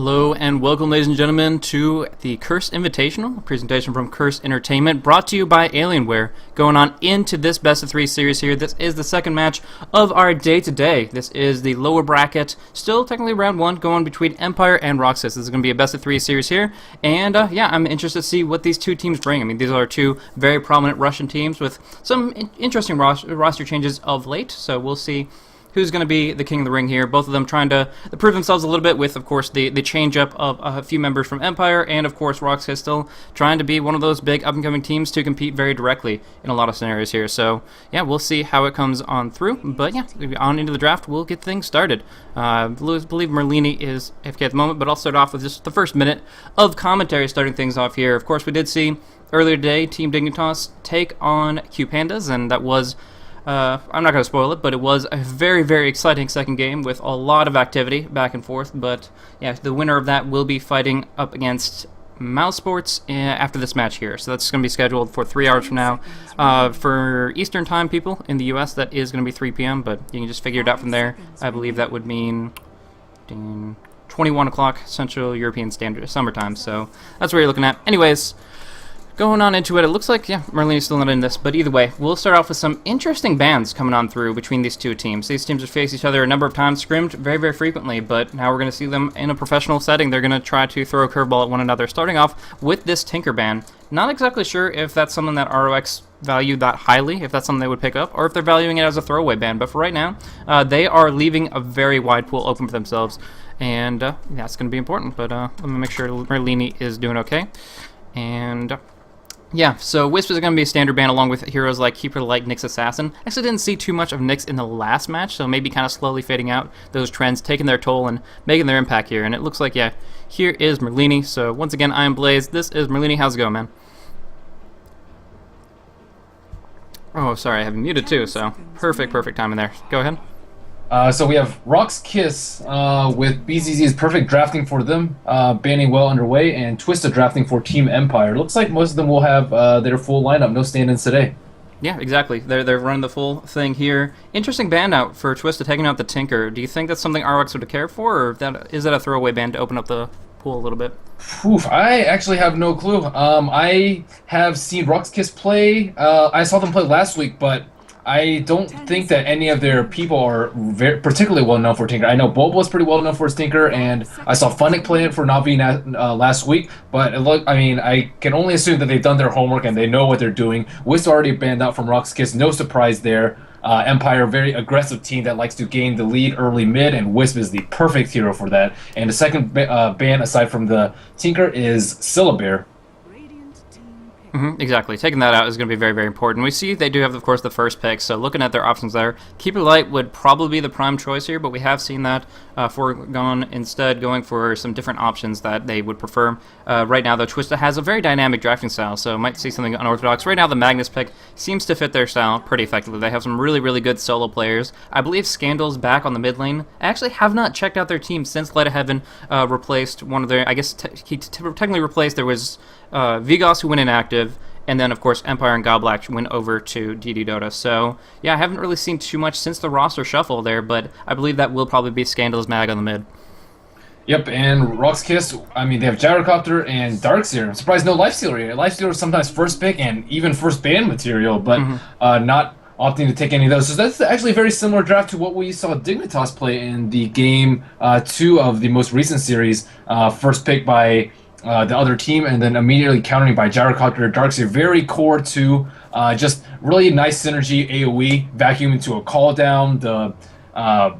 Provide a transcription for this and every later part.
Hello and welcome, ladies and gentlemen, to the Curse Invitational, a presentation from Curse Entertainment, brought to you by Alienware. Going on into this best of 3 series here. This is the second match of our day today. This is the lower bracket, still technically round 1, going between Empire and RoX.KIS. This is going to be a best of 3 series here, and yeah, I'm interested to see what these two teams bring. I mean, these are two very prominent Russian teams with some interesting roster changes of late, so we'll see who's going to be the king of the ring here. Both of them trying to prove themselves a little bit with, of course, the change-up of a few members from Empire, and, of course, RoX.KIS still trying to be one of those big up-and-coming teams to compete very directly in a lot of scenarios here. So, yeah, we'll see how it comes on through. But, yeah, on into the draft, we'll get things started. I believe Merlini is AFK at the moment, but I'll start off with just the first minute of commentary starting things off here. Of course, we did see earlier today Team Dignitas take on Q Pandas, and that was... I'm not going to spoil it, but it was a very, very exciting second game with a lot of activity back and forth. But yeah, the winner of that will be fighting up against Mouse Sports after this match here. So that's going to be scheduled for 3 hours from now. For Eastern Time people in the US, that is going to be 3 p.m., but you can just figure it out from there. I believe that would mean 21 o'clock Central European Standard Summertime. So that's what you're looking at. Anyways, going on into it, it looks like, yeah, Merlini's still not in this, but either way, we'll start off with some interesting bans coming on through between these two teams. These teams have faced each other a number of times, scrimmed very, very frequently, but now we're going to see them in a professional setting. They're going to try to throw a curveball at one another, starting off with this Tinker ban. Not exactly sure if that's something that RoX valued that highly, if that's something they would pick up, or if they're valuing it as a throwaway ban, but for right now, they are leaving a very wide pool open for themselves, and that's going to be important, but let me make sure Merlini is doing okay. And... yeah, so Wisp is going to be a standard ban along with heroes like Keeper Light, Nyx Assassin. Actually didn't see too much of Nyx in the last match, so maybe kind of slowly fading out those trends, taking their toll and making their impact here. And it looks like, yeah, here is Merlini. So once again, I am Blaze. This is Merlini. How's it going, man? Oh, sorry, I have you muted too, so perfect timing there. Go ahead. So we have RoX.KIS with BZZ's perfect drafting for them, banning well underway, and Twisted drafting for Team Empire. Looks like most of them will have their full lineup, no stand-ins today. Yeah, exactly. They're running the full thing here. Interesting ban out for Twisted taking out the Tinker. Do you think that's something RoX would care for, or is that a throwaway ban to open up the pool a little bit? Oof, I actually have no clue. I have seen RoX.KIS play. I saw them play last week, but I don't think that any of their people are particularly well known for Tinker. I know Bobo was pretty well known for his Tinker, and I saw Funnick play it for Navi last week. But I can only assume that they've done their homework and they know what they're doing. Wisp already banned out from RoX.KIS, no surprise there. Empire, very aggressive team that likes to gain the lead early mid, and Wisp is the perfect hero for that. And the second ban aside from the Tinker is Syllabear. Exactly. Taking that out is going to be very, very important. We see they do have, of course, the first pick, so looking at their options there, Keeper Light would probably be the prime choice here, but we have seen that foregone instead, going for some different options that they would prefer. Right now, though, Twista has a very dynamic drafting style, so might see something unorthodox. Right now, the Magnus pick seems to fit their style pretty effectively. They have some really, really good solo players. I believe Scandal's back on the mid lane. I actually have not checked out their team since Light of Heaven replaced one of their, I guess he technically replaced, there was Vigos who went inactive, and then, of course, Empire and Goblak went over to DD Dota. So, yeah, I haven't really seen too much since the roster shuffle there, but I believe that will probably be Scandal's mag on the mid. Yep, and RoX.KIS, I mean, they have Gyrocopter and Darkseer. I'm surprised no Lifestealer here. Lifestealer is sometimes first pick and even first ban material, but not opting to take any of those. So that's actually a very similar draft to what we saw Dignitas play in the game 2 of the most recent series. First pick by the other team, and then immediately countering by Gyrocopter, Darkseer. Very core to just really nice synergy AoE, vacuum into a call down. The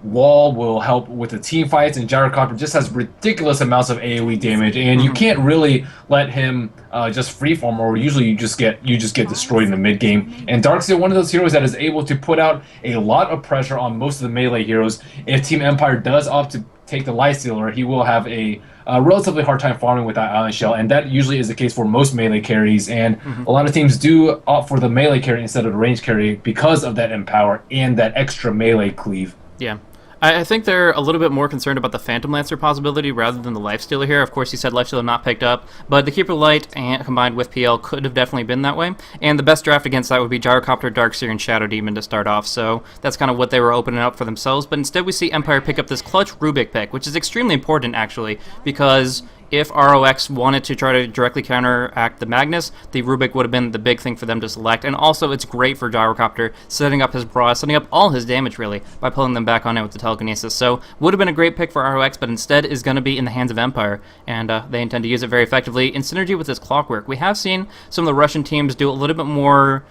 wall will help with the team fights, and Gyrocopter just has ridiculous amounts of AoE damage, and you can't really let him just freeform, or usually you just get destroyed in the mid game. And Darkseer, one of those heroes that is able to put out a lot of pressure on most of the melee heroes. If Team Empire does opt to take the Lifestealer, he will have a relatively hard time farming with that Island Shell, and that usually is the case for most melee carries, and a lot of teams do opt for the melee carry instead of the range carry because of that empower and that extra melee cleave. Yeah. I think they're a little bit more concerned about the Phantom Lancer possibility rather than the Lifestealer here. Of course, you said Lifestealer not picked up, but the Keeper Light and combined with PL could have definitely been that way. And the best draft against that would be Gyrocopter, Darkseer, and Shadow Demon to start off. So that's kind of what they were opening up for themselves. But instead, we see Empire pick up this clutch Rubik pick, which is extremely important actually, because if RoX wanted to try to directly counteract the Magnus, the Rubik would have been the big thing for them to select. And also, it's great for Gyrocopter, setting up his bra, setting up all his damage, really, by pulling them back on it with the telekinesis. So, would have been a great pick for RoX, but instead is going to be in the hands of Empire, and they intend to use it very effectively in synergy with this Clockwork. We have seen some of the Russian teams do a little bit more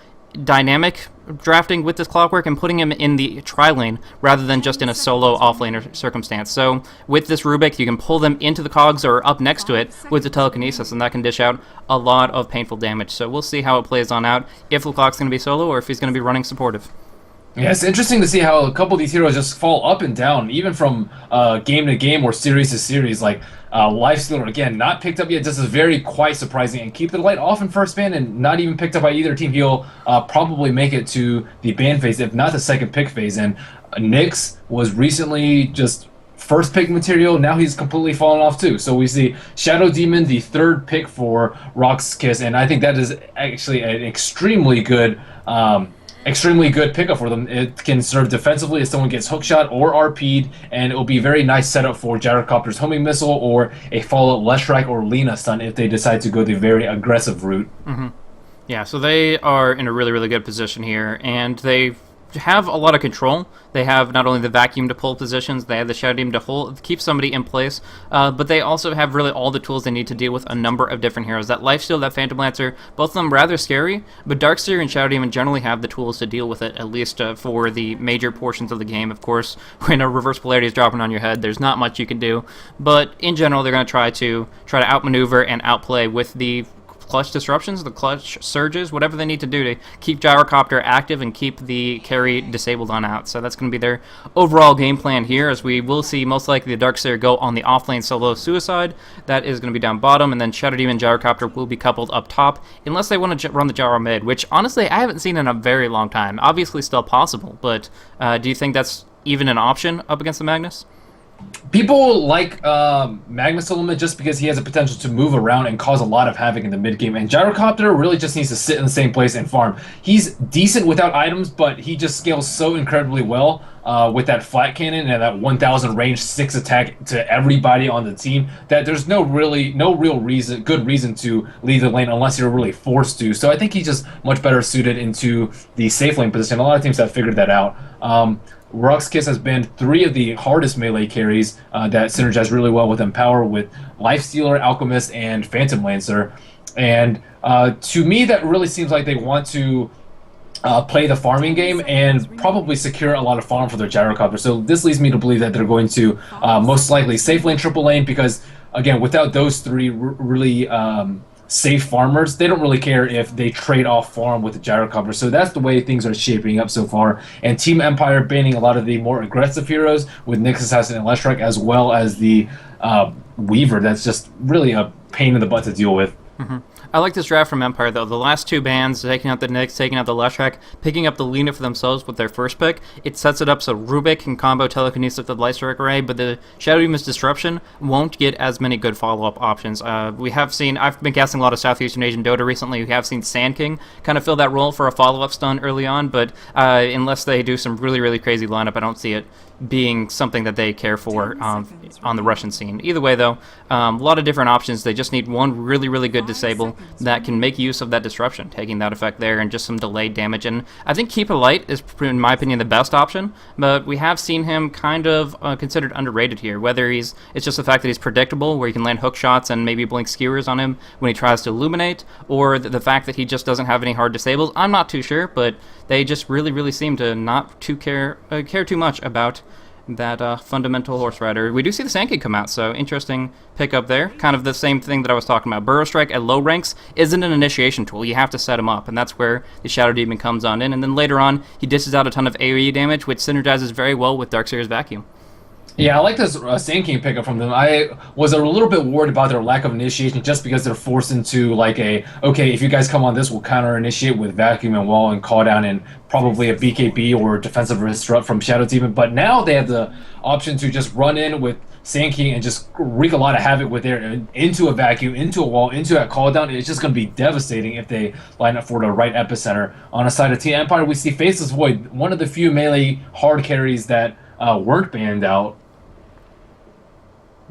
dynamic drafting with this Clockwork and putting him in the tri-lane rather than just in a solo off-laner circumstance. So with this Rubik, you can pull them into the cogs or up next to it with the telekinesis, and that can dish out a lot of painful damage. So we'll see how it plays on out, if LeClock's going to be solo or if he's going to be running supportive. Yeah, it's interesting to see how a couple of these heroes just fall up and down, even from game to game or series to series. Like Lifestealer, again, not picked up yet. This is very quite surprising. And Keep the Light off in first ban and not even picked up by either team. He'll probably make it to the ban phase, if not the second pick phase. And Nyx was recently just first pick material. Now he's completely fallen off too. So we see Shadow Demon, the third pick for RoX.KIS, and I think that is actually an extremely good pickup for them. It can serve defensively if someone gets hookshot or RP'd, and it will be a very nice setup for Gyrocopter's homing missile or a follow-up Leshrac or Lina stun if they decide to go the very aggressive route. Yeah, so they are in a really, really good position here, and they have a lot of control. They have not only the vacuum to pull positions, they have the Shadow Demon to keep somebody in place, but they also have really all the tools they need to deal with a number of different heroes. That Lifesteal, that Phantom Lancer, both of them rather scary, but Darkseer and Shadow Demon generally have the tools to deal with it, at least for the major portions of the game. Of course, when a reverse polarity is dropping on your head, there's not much you can do, but in general, they're going to try to outmaneuver and outplay with the clutch disruptions, the clutch surges, whatever they need to do to keep Gyrocopter active and keep the carry disabled on out. So that's going to be their overall game plan here, as we will see most likely the Darkseer go on the off-lane solo suicide. That is going to be down bottom, and then Shadow Demon and Gyrocopter will be coupled up top, unless they want to run the Gyro mid, which honestly I haven't seen in a very long time. Obviously still possible, but do you think that's even an option up against the Magnus? People like Magnus a little bit just because he has the potential to move around and cause a lot of havoc in the mid game. And Gyrocopter really just needs to sit in the same place and farm. He's decent without items, but he just scales so incredibly well with that flat cannon and that 1000 range 6 attack to everybody on the team that there's no real good reason to leave the lane unless you're really forced to. So I think he's just much better suited into the safe lane position. A lot of teams have figured that out. RoX.KIS has been 3 of the hardest melee carries that synergize really well with Empower, with Lifestealer, Alchemist, and Phantom Lancer. And to me, that really seems like they want to play the farming game and probably secure a lot of farm for their Gyrocopter. So this leads me to believe that they're going to most likely safe lane, triple lane, because, again, without those 3 really safe farmers, they don't really care if they trade off farm with the Gyrocopter. So that's the way things are shaping up so far. And Team Empire banning a lot of the more aggressive heroes with Nyx Assassin and Leshrac, as well as the Weaver. That's just really a pain in the butt to deal with. I like this draft from Empire, though. The last 2 bans, taking out the Nyx, taking out the Leshrac, picking up the Lina for themselves with their first pick, it sets it up so Rubik can combo Telekinesis with the Lightstrike Array, but the Shadow Demon's Disruption won't get as many good follow-up options. We have seen, I've been casting a lot of Southeastern Asian Dota recently. We have seen Sand King kind of fill that role for a follow-up stun early on, but unless they do some really, really crazy lineup, I don't see it being something that they care for on the Russian scene. Either way, though, a lot of different options. They just need one really, really good disable that can make use of that disruption, taking that effect there and just some delayed damage. And I think Keep It Light is, in my opinion, the best option, but we have seen him kind of considered underrated here. Whether it's just the fact that he's predictable, where you can land hook shots and maybe blink skewers on him when he tries to illuminate, or the fact that he just doesn't have any hard disables, I'm not too sure, but they just really, really seem to not care too much about that fundamental horse rider. We do see the Sand King come out, so interesting pickup there. Kind of the same thing that I was talking about. Burrow Strike at low ranks isn't an initiation tool. You have to set him up, and that's where the Shadow Demon comes on in. And then later on, he dishes out a ton of AoE damage, which synergizes very well with Darkseer's Vacuum. Yeah, I like this Sand King pickup from them. I was a little bit worried about their lack of initiation just because they're forced into like okay, if you guys come on this, we'll counter initiate with Vacuum and Wall and Call Down and probably a BKB or defensive disrupt from Shadow Demon. But now they have the option to just run in with Sand King and just wreak a lot of havoc with their into a Vacuum, into a Wall, into a Call Down. It's just going to be devastating if they line up for the right epicenter. On the side of Team Empire, we see Faceless Void, one of the few melee hard carries that weren't banned out.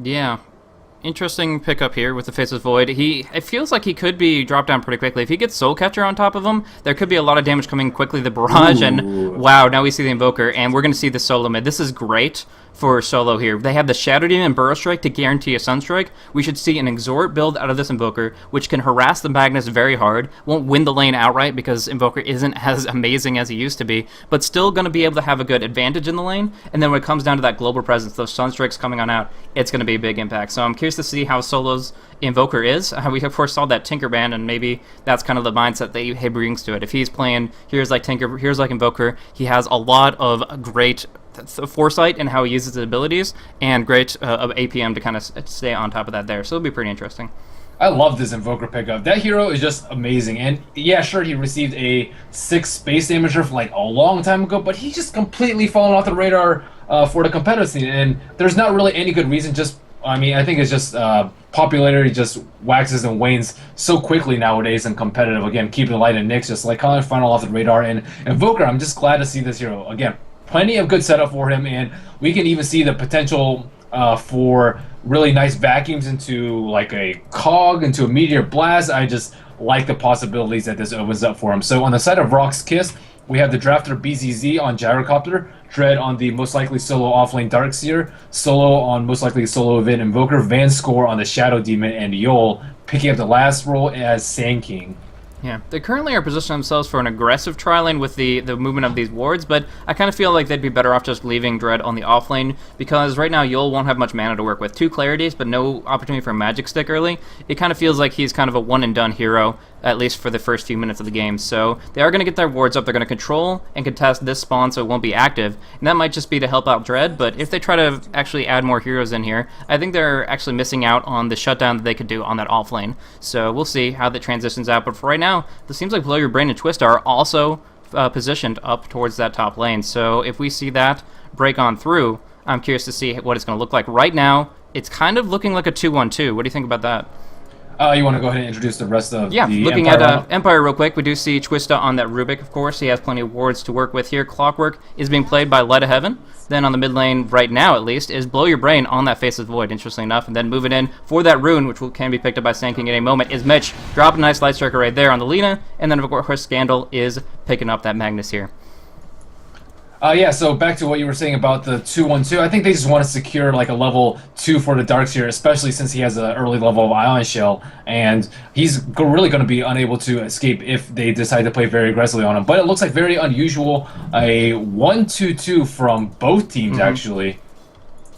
Yeah. Interesting pickup here with the Faceless Void. It feels like he could be dropped down pretty quickly. If he gets Soul Catcher on top of him, there could be a lot of damage coming quickly. The Barrage, and wow, now we see the Invoker, and we're going to see the solo mid. This is great for solo here. They have the Shadow Demon and Burrow Strike to guarantee a Sunstrike. We should see an Exhort build out of this Invoker, which can harass the Magnus very hard. Won't win the lane outright because Invoker isn't as amazing as he used to be, but still going to be able to have a good advantage in the lane. And then when it comes down to that global presence, those Sunstrikes coming on out, it's going to be a big impact. So I'm curious to see how Solo's Invoker is. We of course saw that Tinkerband, and maybe that's kind of the mindset that he brings to it. If he's playing heroes like Tinker, heroes like Invoker, he has a lot of great foresight in how he uses his abilities, and great APM to kind of stay on top of that there. So it'll be pretty interesting. I love this Invoker pickup. That hero is just amazing. And yeah, sure, he received a 6 space damager from like a long time ago, but he's just completely fallen off the radar for the competitive scene. And there's not really any good reason. I think it's just popularity just waxes and wanes so quickly nowadays in competitive. Again, keeping the light and Nyx just like kind of final off the radar. And Invoker, I'm just glad to see this hero. Again, plenty of good setup for him, and we can even see the potential for really nice vacuums into like a Cog, into a Meteor Blast. I just like the possibilities that this opens up for him. So on the side of RoX.KIS, we have the Drafter BZZ on Gyrocopter, Dread on the most likely solo offlane Darkseer, Solo on most likely solo event Invoker, Van Score on the Shadow Demon, and Yol picking up the last role as Sand King. Yeah, they currently are positioning themselves for an aggressive tri lane with the movement of these wards, but I kind of feel like they'd be better off just leaving Dread on the off lane, because right now Yol won't have much mana to work with. 2 Clarities, but no opportunity for a Magic Stick early. It kind of feels like he's kind of a one-and-done hero, at least for the first few minutes of the game. So they are going to get their wards up. They're going to control and contest this spawn so it won't be active, and that might just be to help out Dread, but if they try to actually add more heroes in here, I think they're actually missing out on the shutdown that they could do on that off lane. So we'll see how that transitions out, but for right now, it seems like Blow Your Brain and Twist are also positioned up towards that top lane. So if we see that break on through, I'm curious to see what it's going to look like. Right now, it's kind of looking like a 2-1-2. What do you think about that? You want to go ahead and introduce the rest of the looking Empire at Empire real quick, we do see Twista on that Rubik, of course. He has plenty of wards to work with here. Clockwork is being played by Light of Heaven. Then on the mid lane, right now at least, is Blow Your Brain on that Faceless Void, interestingly enough. And then moving in for that rune, which can be picked up by Sand King at any moment, is Mitch. Dropping a nice Light Striker right there on the Lina. And then, of course, Scandal is picking up that Magnus here. Yeah, so back to what you were saying about the 2-1-2. I think they just want to secure like a level 2 for the Darkseer, especially since he has an early level of Ion Shell, and he's really going to be unable to escape if they decide to play very aggressively on him. But it looks like very unusual, a 1-2-2 from both teams, actually.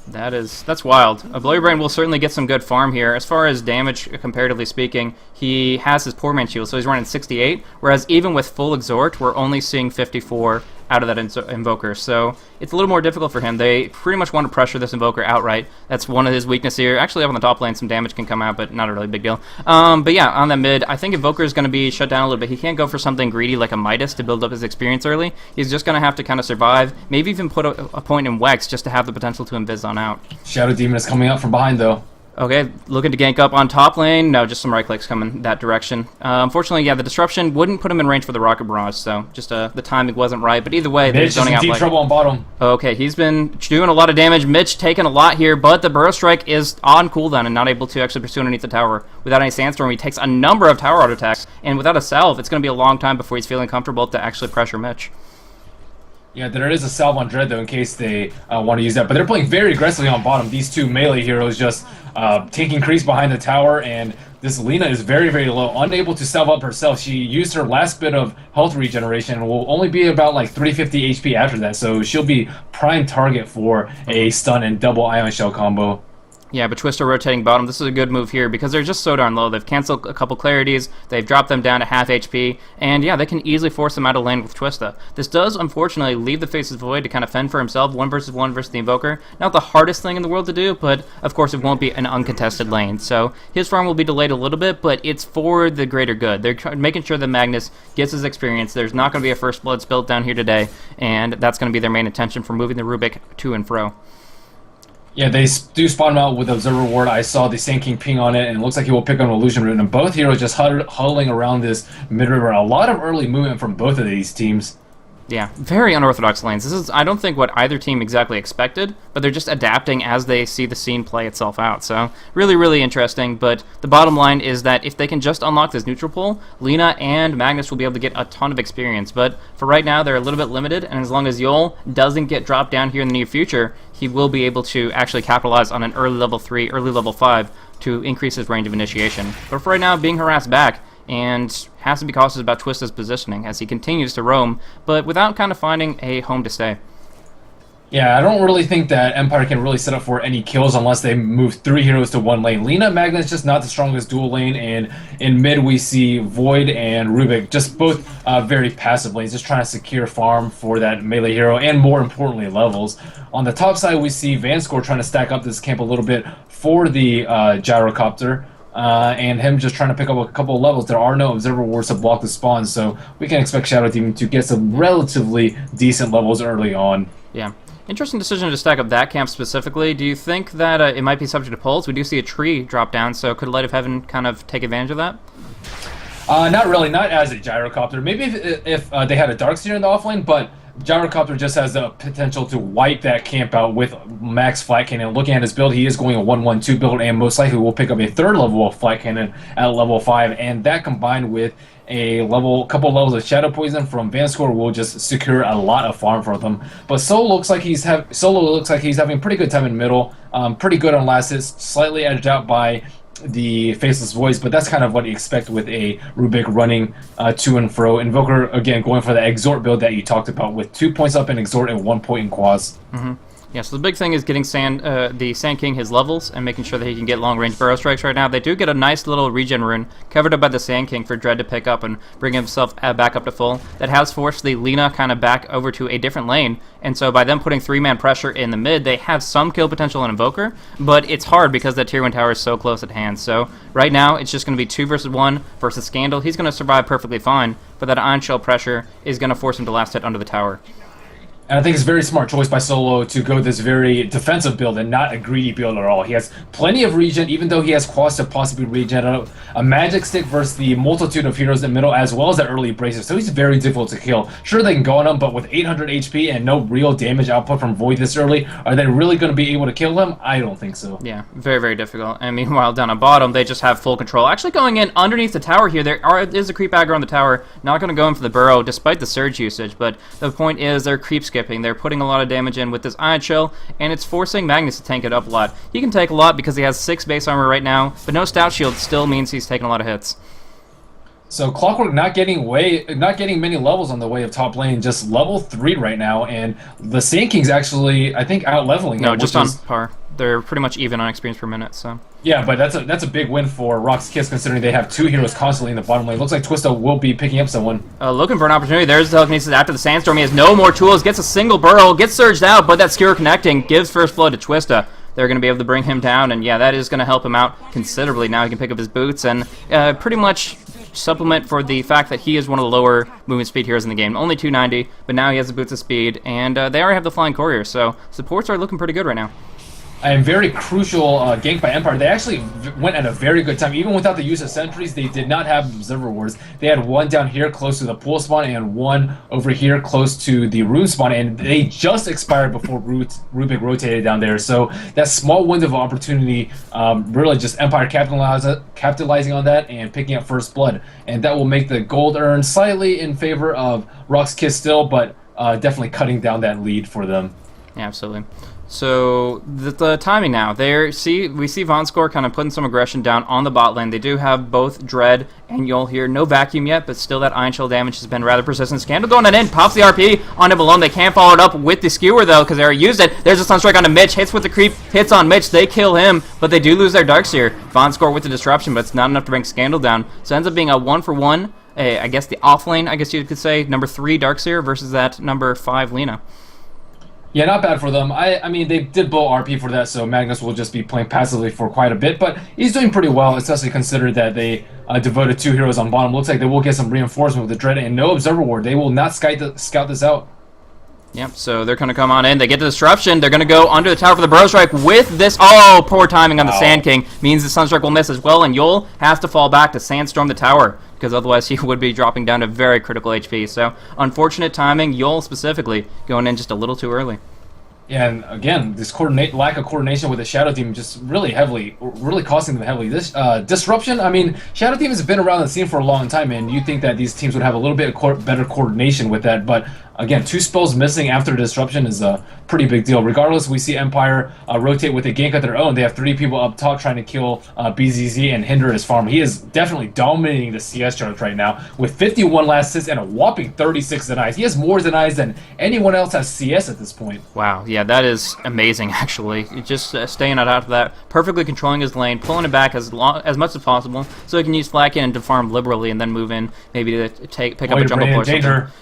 That's wild. Blow Your Brain will certainly get some good farm here. As far as damage, comparatively speaking, he has his Poor Man Shield, so he's running 68, whereas even with full Exhort, we're only seeing 54 out of that Invoker, so it's a little more difficult for him. They pretty much want to pressure this Invoker outright. That's one of his weaknesses here. Actually, up on the top lane, some damage can come out, but not a really big deal. But yeah, on that mid, I think Invoker is going to be shut down a little bit. He can't go for something greedy like a Midas to build up his experience early. He's just going to have to kind of survive, maybe even put a point in Wex just to have the potential to invis on out. Shadow Demon is coming up from behind, though. Okay, looking to gank up on top lane. No, just some right clicks coming that direction. Unfortunately, yeah, the disruption wouldn't put him in range for the Rocket Barrage, so just the timing wasn't right. But either way, they're zoning out. Mitch is in deep trouble on bottom. Okay, he's been doing a lot of damage. Mitch taking a lot here, but the Burrow Strike is on cooldown and not able to actually pursue underneath the tower. Without any Sandstorm, he takes a number of tower auto attacks, and without a salve, it's going to be a long time before he's feeling comfortable to actually pressure Mitch. Yeah, there is a salve on Dread, though, in case they want to use that. But they're playing very aggressively on bottom. These two melee heroes just taking creeps behind the tower, and this Lina is very, very low, unable to salve up herself. She used her last bit of health regeneration and will only be about like 350 HP after that, so she'll be prime target for a stun and double Ion Shell combo. Yeah, but Twister rotating bottom, this is a good move here because they're just so darn low. They've canceled a couple clarities, they've dropped them down to half HP, and yeah, they can easily force them out of lane with Twista. This does, unfortunately, leave the Faceless Void to kind of fend for himself, 1 versus the Invoker. Not the hardest thing in the world to do, but of course it won't be an uncontested lane. So his farm will be delayed a little bit, but it's for the greater good. They're making sure that Magnus gets his experience. There's not going to be a First Blood spilt down here today, and that's going to be their main intention for moving the Rubik to and fro. Yeah, they do spawn him out with Observer Ward. I saw the Sand King ping on it, and it looks like he will pick up an Illusion Root. And both heroes just huddling around this mid-river. A lot of early movement from both of these teams. Yeah, very unorthodox lanes. This is, I don't think, what either team exactly expected, but they're just adapting as they see the scene play itself out. So, really, really interesting. But the bottom line is that if they can just unlock this neutral pull, Lina and Magnus will be able to get a ton of experience. But for right now, they're a little bit limited, and as long as Yol doesn't get dropped down here in the near future, he will be able to actually capitalize on an early level 3, early level 5 to increase his range of initiation. But for right now, being harassed back, and has to be cautious about Twista's positioning as he continues to roam, but without kind of finding a home to stay. Yeah, I don't really think that Empire can really set up for any kills unless they move 3 heroes to 1 lane. Lina Magnus just not the strongest dual lane, and in mid we see Void and Rubik, just both very passive lanes, just trying to secure farm for that melee hero, and more importantly, levels. On the top side, we see Vanscore trying to stack up this camp a little bit for the Gyrocopter. And him just trying to pick up a couple of levels. There are no Observer Wards to block the spawn, so we can expect Shadow Demon to get some relatively decent levels early on. Yeah. Interesting decision to stack up that camp specifically. Do you think that it might be subject to pulls? We do see a tree drop down, so could Light of Heaven kind of take advantage of that? Not really, not as a Gyrocopter. Maybe if they had a Darkseer in the offlane, but Gyrocopter just has the potential to wipe that camp out with max Flat Cannon. Looking at his build, he is going a 1-1-2 build, and most likely will pick up a 3rd level of Flat Cannon at level 5, and that combined with a couple levels of Shadow Poison from Vanscore will just secure a lot of farm for them. But Solo looks like he's having a pretty good time in middle, pretty good on last hits, slightly edged out by the Faceless Voice, but that's kind of what you expect with a Rubik running to and fro. Invoker, again, going for the Exhort build that you talked about with 2 points up in Exhort and 1 point in Quas. Yeah, so the big thing is getting the Sand King his levels and making sure that he can get long-range Burrow Strikes right now. They do get a nice little regen rune covered up by the Sand King for Dread to pick up and bring himself back up to full. That has forced the Lina kind of back over to a different lane, and so by them putting 3-man pressure in the mid, they have some kill potential in Invoker, but it's hard because that Tier 1 tower is so close at hand. So right now, it's just going to be 2 versus 1 versus Scandal. He's going to survive perfectly fine, but that Ion Shell pressure is going to force him to last hit under the tower. And I think it's a very smart choice by Solo to go this very defensive build and not a greedy build at all. He has plenty of regen, even though he has Quas to possibly regen a Magic Stick versus the multitude of heroes in the middle, as well as the early Bracer. So he's very difficult to kill. Sure, they can go on him, but with 800 HP and no real damage output from Void this early, are they really going to be able to kill him? I don't think so. Yeah, very, very difficult. And meanwhile, down at bottom, they just have full control. Actually going in underneath the tower here, there is a creep aggro on the tower. Not going to go in for the Burrow, despite the surge usage, but the point is they're creep skipping. They're putting a lot of damage in with this Ion Shell, and it's forcing Magnus to tank it up a lot. He can take a lot because he has 6 base armor right now, but no Stout Shield still means he's taking a lot of hits. So Clockwork not getting many levels on the way of top lane, just level 3 right now, and the Sand King's actually, I think, out-leveling. No, just on par. They're pretty much even on experience per minute, so... Yeah, but that's a big win for RoX.KIS considering they have 2 heroes constantly in the bottom lane. Looks like Twista will be picking up someone. Looking for an opportunity. There's the telekinesis after the Sandstorm. He has no more tools, gets a single burrow, gets surged out, but that Skewer connecting gives first blood to Twista. They're going to be able to bring him down, and yeah, that is going to help him out considerably. Now he can pick up his boots and pretty much supplement for the fact that he is one of the lower movement speed heroes in the game. Only 290, but now he has the boots of speed, and they already have the Flying Courier, so supports are looking pretty good right now. A very crucial gank by Empire. They actually went at a very good time. Even without the use of sentries, they did not have Observer Wards. They had one down here close to the pool spawn and one over here close to the rune spawn, and they just expired before Rubik rotated down there. So that small window of opportunity, really just Empire capitalizing on that and picking up first blood. And that will make the gold earn slightly in favor of RoX.KIS still, but definitely cutting down that lead for them. Yeah, absolutely. So the timing now. We see Vonskor kind of putting some aggression down on the bot lane. They do have both Dread and Yul here. No vacuum yet, but still that Iron Shell damage has been rather persistent. Scandal going in, pops the RP on him alone. They can't follow it up with the skewer though, because they already used it. There's a Sunstrike onto Mitch, hits with the creep, hits on Mitch. They kill him, but they do lose their Darkseer. Vonskor with the disruption, but it's not enough to bring Scandal down. So it ends up being a 1-for-1. I guess the off lane, I guess you could say, number 3 Darkseer versus that number 5 Lina. Yeah, not bad for them. I mean, they did blow RP for that, so Magnus will just be playing passively for quite a bit, but he's doing pretty well, especially considered that they devoted 2 heroes on bottom. Looks like they will get some reinforcement with the Dread and no Observer Ward. They will not scout this out. Yep, so they're going to come on in. They get the disruption. They're going to go under the tower for the Burrow Strike with this. Oh, poor timing on the Sand King. Means the Sunstrike will miss as well, and Yul has to fall back to Sandstorm the tower, because otherwise he would be dropping down to very critical HP. So, unfortunate timing. Yul specifically going in just a little too early. Yeah, and again, this lack of coordination with the Shadow Team just really costing them heavily. This disruption, I mean, Shadow Team has been around the scene for a long time, and you think that these teams would have a little bit of better coordination with that, but again, 2 spells missing after disruption is a pretty big deal. Regardless, we see Empire rotate with a gank of their own. They have 3 people up top trying to kill BZZ and hinder his farm. He is definitely dominating the CS charts right now with 51 last hits and a whopping 36 denies. He has more denies than anyone else has CS at this point. Wow, yeah, that is amazing, actually. Just staying out of that, perfectly controlling his lane, pulling it back as much as possible so he can use Flacken to farm liberally and then move in, maybe to pick up a jungle push.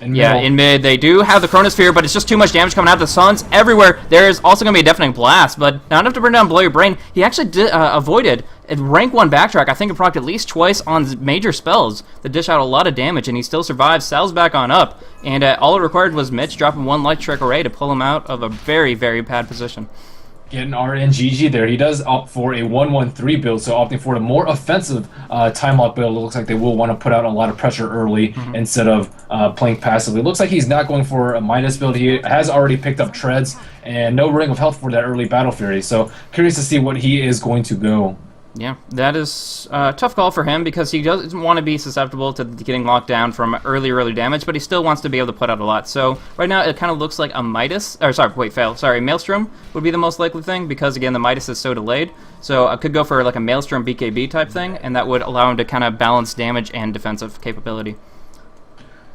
Yeah, in mid, they do have the Chronosphere, but it's just too much damage coming out. The sun's everywhere. There's also going to be a deafening blast, but not enough to burn down Blow Your Brain. He actually avoided a rank 1 backtrack. I think it procced at least twice on major spells that dish out a lot of damage, and he still survives. Sal's back on up, and all it required was Mitch dropping 1 Electric Array to pull him out of a very, very bad position. Getting RNGG there. He does opt for a 1-1-3 build, so opting for a more offensive time lock build. It looks like they will want to put out a lot of pressure early instead of playing passively. It looks like he's not going for a Midas build. He has already picked up Treads and no Ring of Health for that early Battle Fury, so curious to see what he is going to go. Yeah, that is a tough call for him because he doesn't want to be susceptible to getting locked down from early damage, but he still wants to be able to put out a lot. So right now it kind of looks like a Maelstrom would be the most likely thing because, again, the Midas is so delayed. So I could go for like a Maelstrom BKB type thing, and that would allow him to kind of balance damage and defensive capability.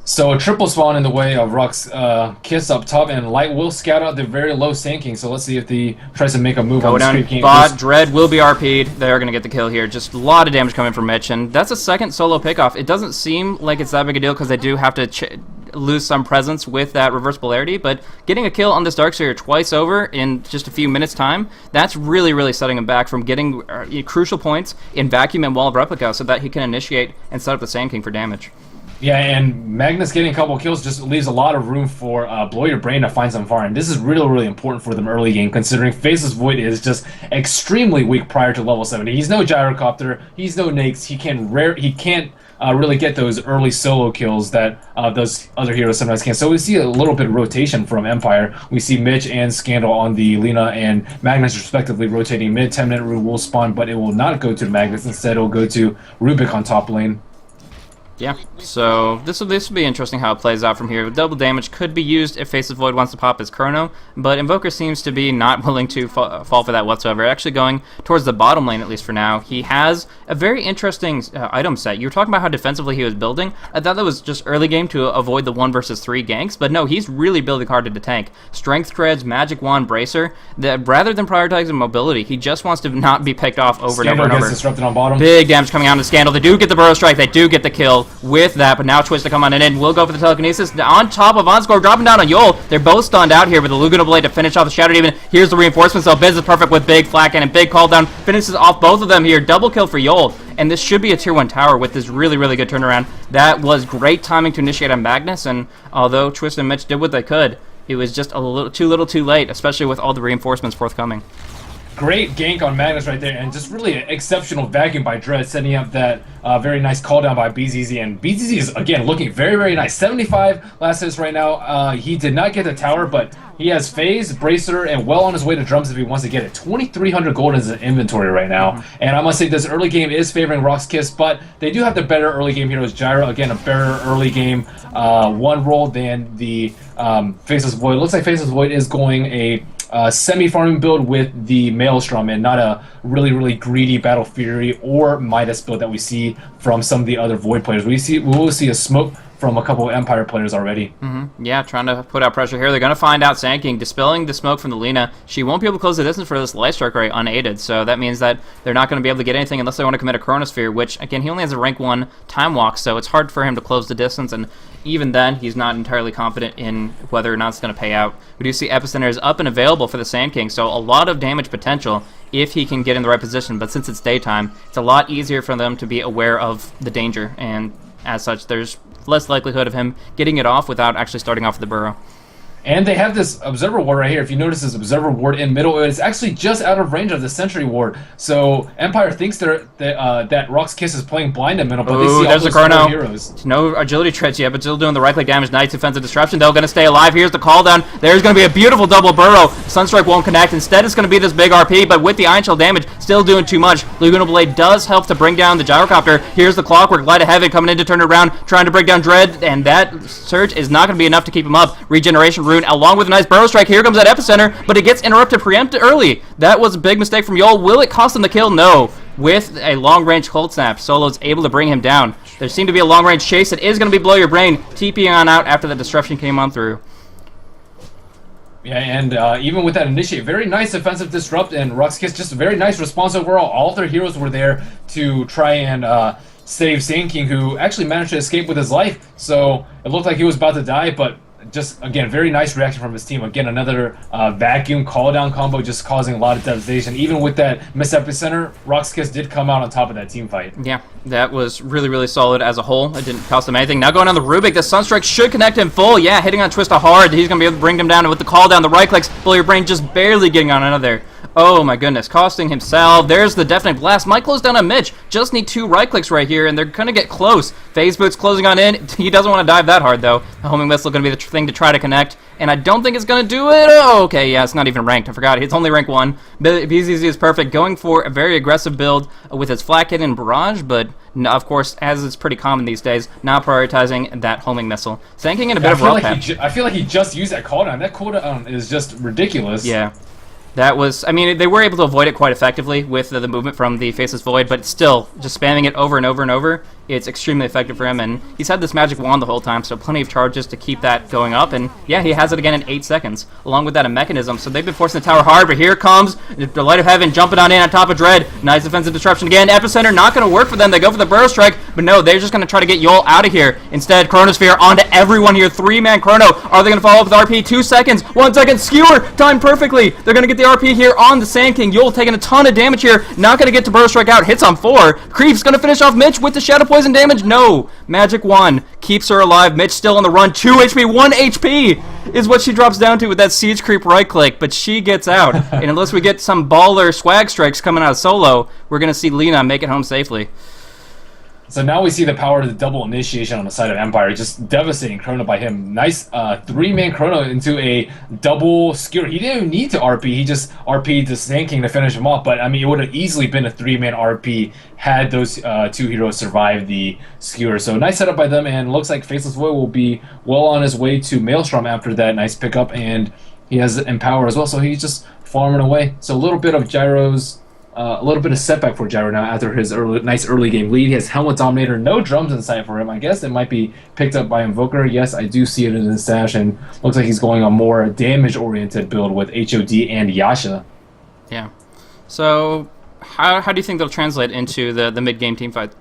So a triple spawn in the way of RoX.KIS up top, and Light will scout out the very low Sand King, so let's see if he tries to make a move on the Street King. Bot, Dread will be RP'd. They're going to get the kill here. Just a lot of damage coming from Mitch, and that's a second solo pickoff. It doesn't seem like it's that big a deal because they do have to lose some presence with that reverse polarity, but getting a kill on this Darkseer twice over in just a few minutes time, that's really setting him back from getting crucial points in Vacuum and Wall of Replica so that he can initiate and set up the Sand King for damage. Yeah, and Magnus getting a couple kills just leaves a lot of room for Blow Your Brain to find some fire, and this is really important for them early game, considering Faceless Void is just extremely weak prior to level 70. He's no Gyrocopter, he's no Nakes, he can't really get those early solo kills that those other heroes sometimes can. So we see a little bit of rotation from Empire. We see Mitch and Scandal on the Lina and Magnus respectively rotating mid. 10-minute rule will spawn, but it will not go to Magnus. Instead, it will go to Rubik on top lane. Yeah, so this will be interesting how it plays out from here. Double damage could be used if Faceless Void wants to pop his Chrono, but Invoker seems to be not willing to fall for that whatsoever. Actually going towards the bottom lane, at least for now. He has a very interesting item set. You were talking about how defensively he was building. I thought that was just early game to avoid the 1 versus 3 ganks, but no, he's really building hard to the tank. Strength Treads, Magic Wand, Bracer, that rather than prioritizing mobility, he just wants to not be picked off over and over and over. Gets disrupted on bottom. Big damage coming out of Scandal. They do get the Burrow Strike, they do get the kill with that, but now Twist to come on in. We'll go for the telekinesis on top of Vonskor, dropping down on Yul. They're both stunned out here with the Luguna Blade to finish off the Shadow Demon. Here's the reinforcements, so Biz is perfect with big Flacken and big call down. Finishes off both of them here. Double kill for Yul, and this should be a tier 1 tower with this really good turnaround. That was great timing to initiate on Magnus, and although Twist and Mitch did what they could, it was just a little too late, especially with all the reinforcements forthcoming. Great gank on Magnus right there, and just really an exceptional vacuum by Dread, setting up that very nice call down by BZZ. And BZZ is, again, looking very, very nice. 75 last hits right now. He did not get the tower, but he has Phase, Bracer, and well on his way to drums if he wants to get it. 2,300 gold in his inventory right now. And I must say, this early game is favoring RoX.KIS, but they do have the better early game heroes. Gyro, again, a better early game one roll than the Faceless Void. Looks like Faceless Void is going a semi-farming build with the Maelstrom and not a really, really greedy Battle Fury or Midas build that we see from some of the other Void players. We will see a smoke from a couple of Empire players already. Yeah, trying to put out pressure here. They're going to find out Sand King dispelling the smoke from the Lina. She won't be able to close the distance for this Light Strike Ray unaided, so that means that they're not going to be able to get anything unless they want to commit a Chronosphere, which, again, he only has a rank 1 Time Walk, so it's hard for him to close the distance, and even then, he's not entirely confident in whether or not it's going to pay out. We do see Epicenter is up and available for the Sand King, so a lot of damage potential if he can get in the right position, but since it's daytime, it's a lot easier for them to be aware of the danger, and as such, there's less likelihood of him getting it off without actually starting off with the burrow. And they have this Observer Ward right here. If you notice this Observer Ward in middle, it's actually just out of range of the Sentry Ward. So Empire thinks that RoX.KIS is playing blind in middle, but they see all those four heroes. No agility traits yet, but still doing the right-click damage. Nice defensive disruption, though, going to stay alive. Here's the call down. There's going to be a beautiful double burrow. Sunstrike won't connect. Instead, it's going to be this big RP, but with the Iron Shell damage, still doing too much. Laguna Blade does help to bring down the Gyrocopter. Here's the Clockwork. Light of Heaven coming in to turn it around, trying to break down Dread, and that surge is not going to be enough to keep him up. Regeneration Rune, along with a nice burrow strike. Here comes that Epicenter, but it gets interrupted preempted early. That was a big mistake from Yol. Will it cost him the kill? No. With a long-range Cold Snap, Solo's able to bring him down. There seemed to be a long-range chase. It is going to be Blow Your Brain. TPing on out after the disruption came on through. Yeah, and even with that initiate, very nice defensive disrupt, and RoX.KIS just a very nice response overall. All of their heroes were there to try and save Sand King, who actually managed to escape with his life. So it looked like he was about to die, but just, again, very nice reaction from his team. Again, another vacuum call-down combo just causing a lot of devastation. Even with that miss Epicenter, RoX.KIS did come out on top of that team fight. Yeah, that was really, really solid as a whole. It didn't cost him anything. Now going on the Rubik, the Sunstrike should connect him full. Yeah, hitting on Twista hard. He's going to be able to bring him down. And with the call-down, the right-clicks, Blow Your Brain just barely getting on out of there. Oh my goodness, costing himself. There's the Definite Blast. Might close down on Mitch. Just need 2 right-clicks right here, and they're going to get close. Phase Boots closing on in. He doesn't want to dive that hard, though. The Homing Missile going to be the thing to try to connect, and I don't think it's going to do it. Oh, okay, yeah, it's not even ranked. I forgot. It's only rank 1. BZZ is perfect, going for a very aggressive build with his Flat Kit and Barrage, but of course, as is pretty common these days, not prioritizing that Homing Missile. Sand King in a bit of rough patch. I feel like he just used that cooldown. That cooldown is just ridiculous. Yeah. That was, I mean, they were able to avoid it quite effectively with the movement from the Faceless Void, but still, just spamming it over and over and over, it's extremely effective for him, and he's had this magic wand the whole time, so plenty of charges to keep that going up, and yeah, he has it again in 8 seconds, along with that a mechanism, so they've been forcing the tower hard, but here comes the Light of Heaven jumping on in on top of Dread. Nice defensive disruption again. Epicenter not going to work for them. They go for the Burrow Strike, but no, they're just going to try to get Yol out of here. Instead, Chronosphere onto everyone here. 3-man Chrono. Are they going to follow up with RP? 2 seconds. 1 second. Skewer timed perfectly. They're going to get the RP here on the Sand King. Yol taking a ton of damage here. Not going to get to Burrow Strike out. Hits on 4. Creep's going to finish off Mitch with the Shadow Poison damage. No. Magic Wand keeps her alive. Mitch still on the run. 2 HP. 1 HP is what she drops down to with that Siege Creep right click, but she gets out. And unless we get some baller swag strikes coming out of Solo, we're going to see Lina make it home safely. So now we see the power of the double initiation on the side of Empire. Just devastating Chrono by him. Nice 3-man Chrono into a double skewer. He didn't even need to RP. He just RP'd the Sand King to finish him off. But, I mean, it would have easily been a 3-man RP had those 2 heroes survived the skewer. So nice setup by them, and looks like Faceless Void will be well on his way to Maelstrom after that nice pickup. And he has Empower as well, so he's just farming away. So a little bit of Gyro's... a little bit of setback for Gyro now after his nice early game lead. He has Helmet Dominator, no drums in sight for him. I guess it might be picked up by Invoker. Yes, I do see it in his stash, and looks like he's going on more damage-oriented build with HOD and Yasha. Yeah. So, how do you think they'll translate into the mid-game team fight?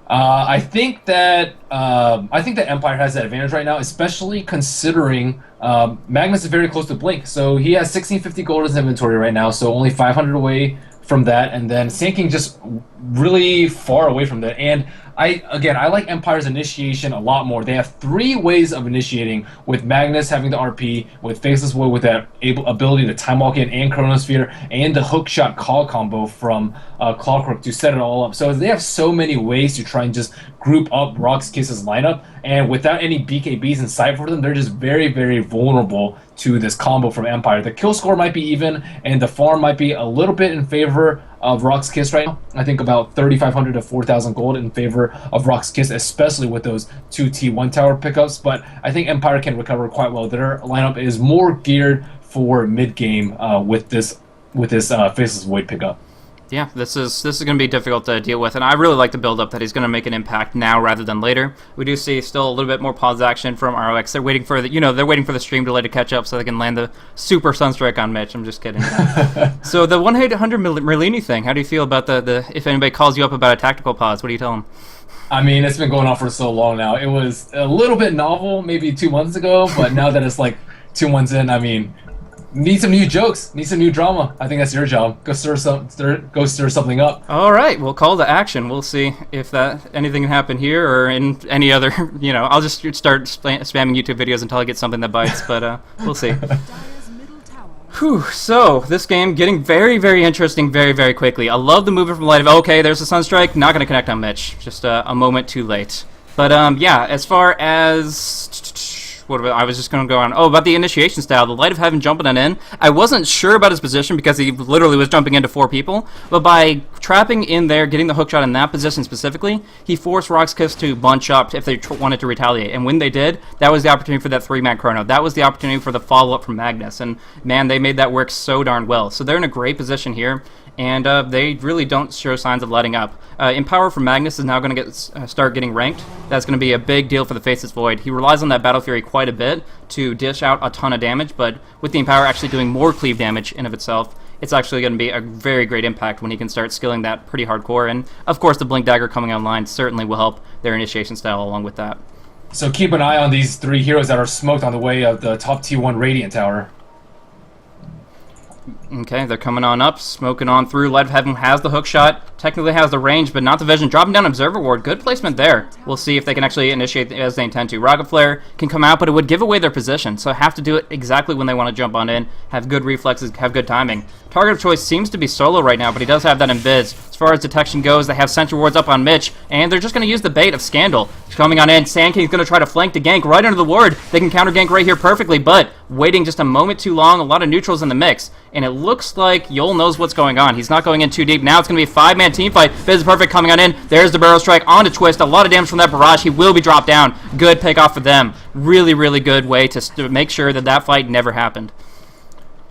I think that Empire has that advantage right now, especially considering Magnus is very close to Blink. So he has 1650 gold in his inventory right now, so only 500 away from that, and then Sand King just really far away from that. And I like Empire's initiation a lot more. They have 3 ways of initiating, with Magnus having the RP, with Faceless Void with that ability to time walk in and Chronosphere, and the hookshot call combo from Clockwork to set it all up. So they have so many ways to try and just group up RoX.KIS's lineup, and without any BKBs in sight for them, they're just very, very vulnerable to this combo from Empire. The kill score might be even, and the farm might be a little bit in favor of RoX.KIS right now. I think about 3,500 to 4,000 gold in favor of RoX.KIS, especially with those 2 T1 tower pickups, but I think Empire can recover quite well. Their lineup is more geared for mid-game with this Faceless Void pickup. Yeah, this is going to be difficult to deal with, and I really like the build-up that he's going to make an impact now rather than later. We do see still a little bit more pause action from RoX. They're waiting for they're waiting for the stream delay to catch up so they can land the super Sunstrike on Mitch. I'm just kidding. So the 1-800 Merlini thing, how do you feel about the if anybody calls you up about a tactical pause, what do you tell them? I mean, it's been going on for so long now. It was a little bit novel maybe 2 months ago, but now that it's like 2 months in, I mean, need some new jokes, need some new drama. I think that's your job. Go stir something up. All right, we'll call to action. We'll see if anything can happen here or in any other. I'll just start spamming YouTube videos until I get something that bites. But we'll see. Whew, so this game getting very, very interesting very, very quickly. I love the movement from Light of okay, there's a Sunstrike, not going to connect on Mitch. Just a moment too late. But yeah, as far as I was just going to go on. Oh, about the initiation style, the Light of Heaven jumping on in. I wasn't sure about his position because he literally was jumping into 4 people, but by trapping in there, getting the hookshot in that position specifically, he forced RoX.KIS to bunch up if they wanted to retaliate. And when they did, that was the opportunity for that 3-man chrono. That was the opportunity for the follow-up from Magnus. And man, they made that work so darn well. So they're in a great position here, and they really don't show signs of letting up. Empower from Magnus is now going to start getting ranked. That's going to be a big deal for the Faceless Void. He relies on that Battle Fury quite a bit to dish out a ton of damage, but with the Empower actually doing more cleave damage in of itself, it's actually going to be a very great impact when he can start skilling that pretty hardcore. And of course, the Blink Dagger coming online certainly will help their initiation style along with that. So keep an eye on these 3 heroes that are smoked on the way of the top T1 Radiant Tower. Okay, they're coming on up, smoking on through. Light of Heaven has the hook shot, technically has the range, but not the vision. Dropping down Observer Ward, good placement there. We'll see if they can actually initiate as they intend to. Rocket Flare can come out, but it would give away their position, so have to do it exactly when they want to jump on in, have good reflexes, have good timing. Target of choice seems to be Solo right now, but he does have that in Viz. As far as detection goes, they have Sentry Wards up on Mitch, and they're just going to use the bait of Scandal. Coming on in, Sand King's going to try to flank to gank right under the ward. They can counter gank right here perfectly, but waiting just a moment too long, a lot of neutrals in the mix, and it looks like Yol knows what's going on. He's not going in too deep. Now it's going to be a 5-man team fight. Viz is perfect coming on in. There's the Barrel Strike onto Twist. A lot of damage from that barrage. He will be dropped down. Good pick off for them. Really, really good way to make sure that fight never happened.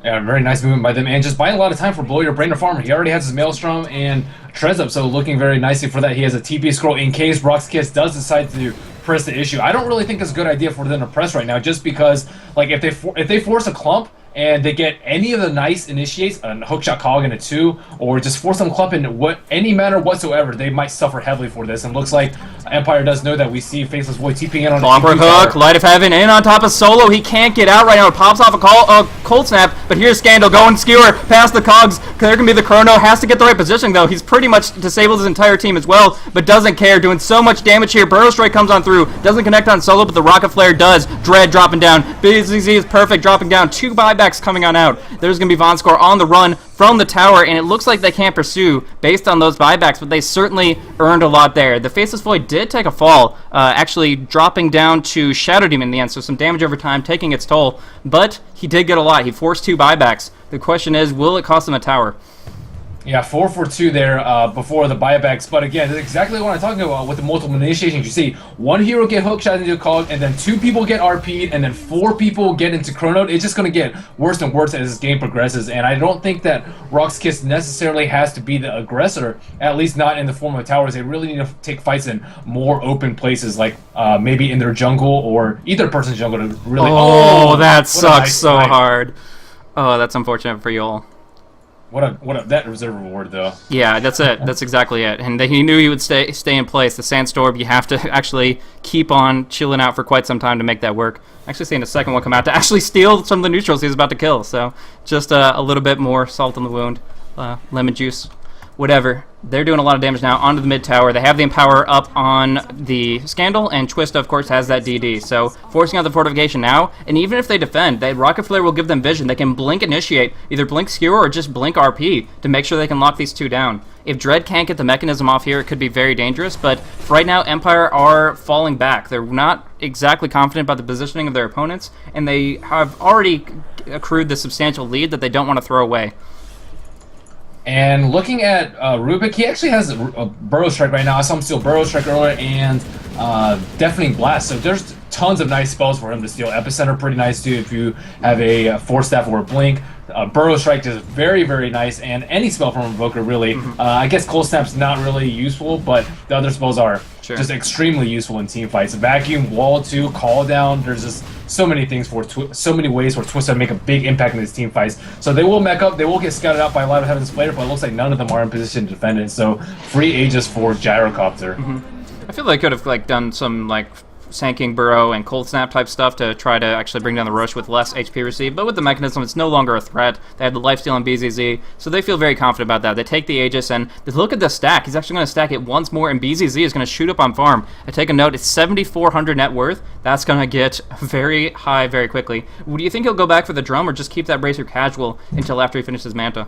Yeah, very nice movement by them, and just buying a lot of time for Blow Your Brain to Farmer. He already has his Maelstrom and Trez up, so looking very nicely for that. He has a TP scroll in case RoX.KIS does decide to press the issue. I don't really think it's a good idea for them to press right now, just because, like, if they force a clump and they get any of the nice initiates, a hookshot cog in a 2, or just force them clump in any manner whatsoever, they might suffer heavily for this. And looks like Empire does know that. We see Faceless Void TPing in on the hook, Light of Heaven in on top of Solo. He can't get out right now. It pops off a cold snap, but here's Scandal going skewer past the cogs. There can be the chrono. Has to get the right position though. He's pretty much disabled his entire team as well, but doesn't care. Doing so much damage here. Burrow Strike comes on through. Doesn't connect on Solo, but the Rocket Flare does. Dread dropping down. BZZ is perfect, dropping down. 2 buybacks coming on out. There's going to be Von Score on the run from the tower, and it looks like they can't pursue based on those buybacks, but they certainly earned a lot there. The Faceless Void did take a fall, actually dropping down to Shadow Demon in the end, so some damage over time, taking its toll, but he did get a lot. He forced 2 buybacks. The question is, will it cost him a tower? Yeah, 4 for 2 there before the buybacks. But again, that's exactly what I'm talking about with the multiple initiations. You see 1 hero get hookshot into a cog, and then 2 people get RP'd, and then 4 people get into chronoed. It's just going to get worse and worse as this game progresses. And I don't think that RoX.KIS necessarily has to be the aggressor, at least not in the form of towers. They really need to take fights in more open places, like maybe in their jungle or either person's jungle to really... Oh, that sucks so hard. Oh, that's unfortunate for y'all. That reserve reward though. Yeah, that's it. That's exactly it. And he knew he would stay in place. The Sandstorm, you have to actually keep on chilling out for quite some time to make that work. Actually seeing a second one come out to actually steal some of the neutrals he was about to kill. So just a little bit more salt in the wound, lemon juice, whatever. They're doing a lot of damage now onto the mid tower. They have the Empower up on the Scandal, and Twista, of course, has that DD. So forcing out the fortification now, and even if they defend, that Rocket Flare will give them vision. They can blink initiate, either blink skewer or just blink RP to make sure they can lock these two down. If Dread can't get the mechanism off here, it could be very dangerous, but right now Empire are falling back. They're not exactly confident about the positioning of their opponents, and they have already accrued the substantial lead that they don't want to throw away. And looking at Rubik, he actually has a Burrow Strike right now. I saw him steal Burrow Strike earlier and Deafening Blast. So there's tons of nice spells for him to steal. Epicenter, pretty nice too if you have a Force Staff or a Blink. Burrow Strike is very, very nice, and any spell from Invoker really. I guess Cold Snap's not really useful, but the other spells are just extremely useful in team fights. Vacuum, Wall 2, Call Down. There's just so many things so many ways for Twista to make a big impact in these team fights. So they will mech up, they will get scouted out by a lot of Heaven's Player, but it looks like none of them are in position to defend it. So free Aegis for Gyrocopter. I feel they could have done some Sand King Burrow and Cold Snap type stuff to try to actually bring down the Roche with less HP received, but with the mechanism it's no longer a threat. They have the lifesteal on BZZ, so they feel very confident about that. They take the Aegis, and look at the stack. He's actually going to stack it once more, and BZZ is going to shoot up on farm. I take a note, it's 7,400 net worth. That's going to get very high very quickly. Do you think he'll go back for the drum or just keep that Bracer casual until after he finishes Manta?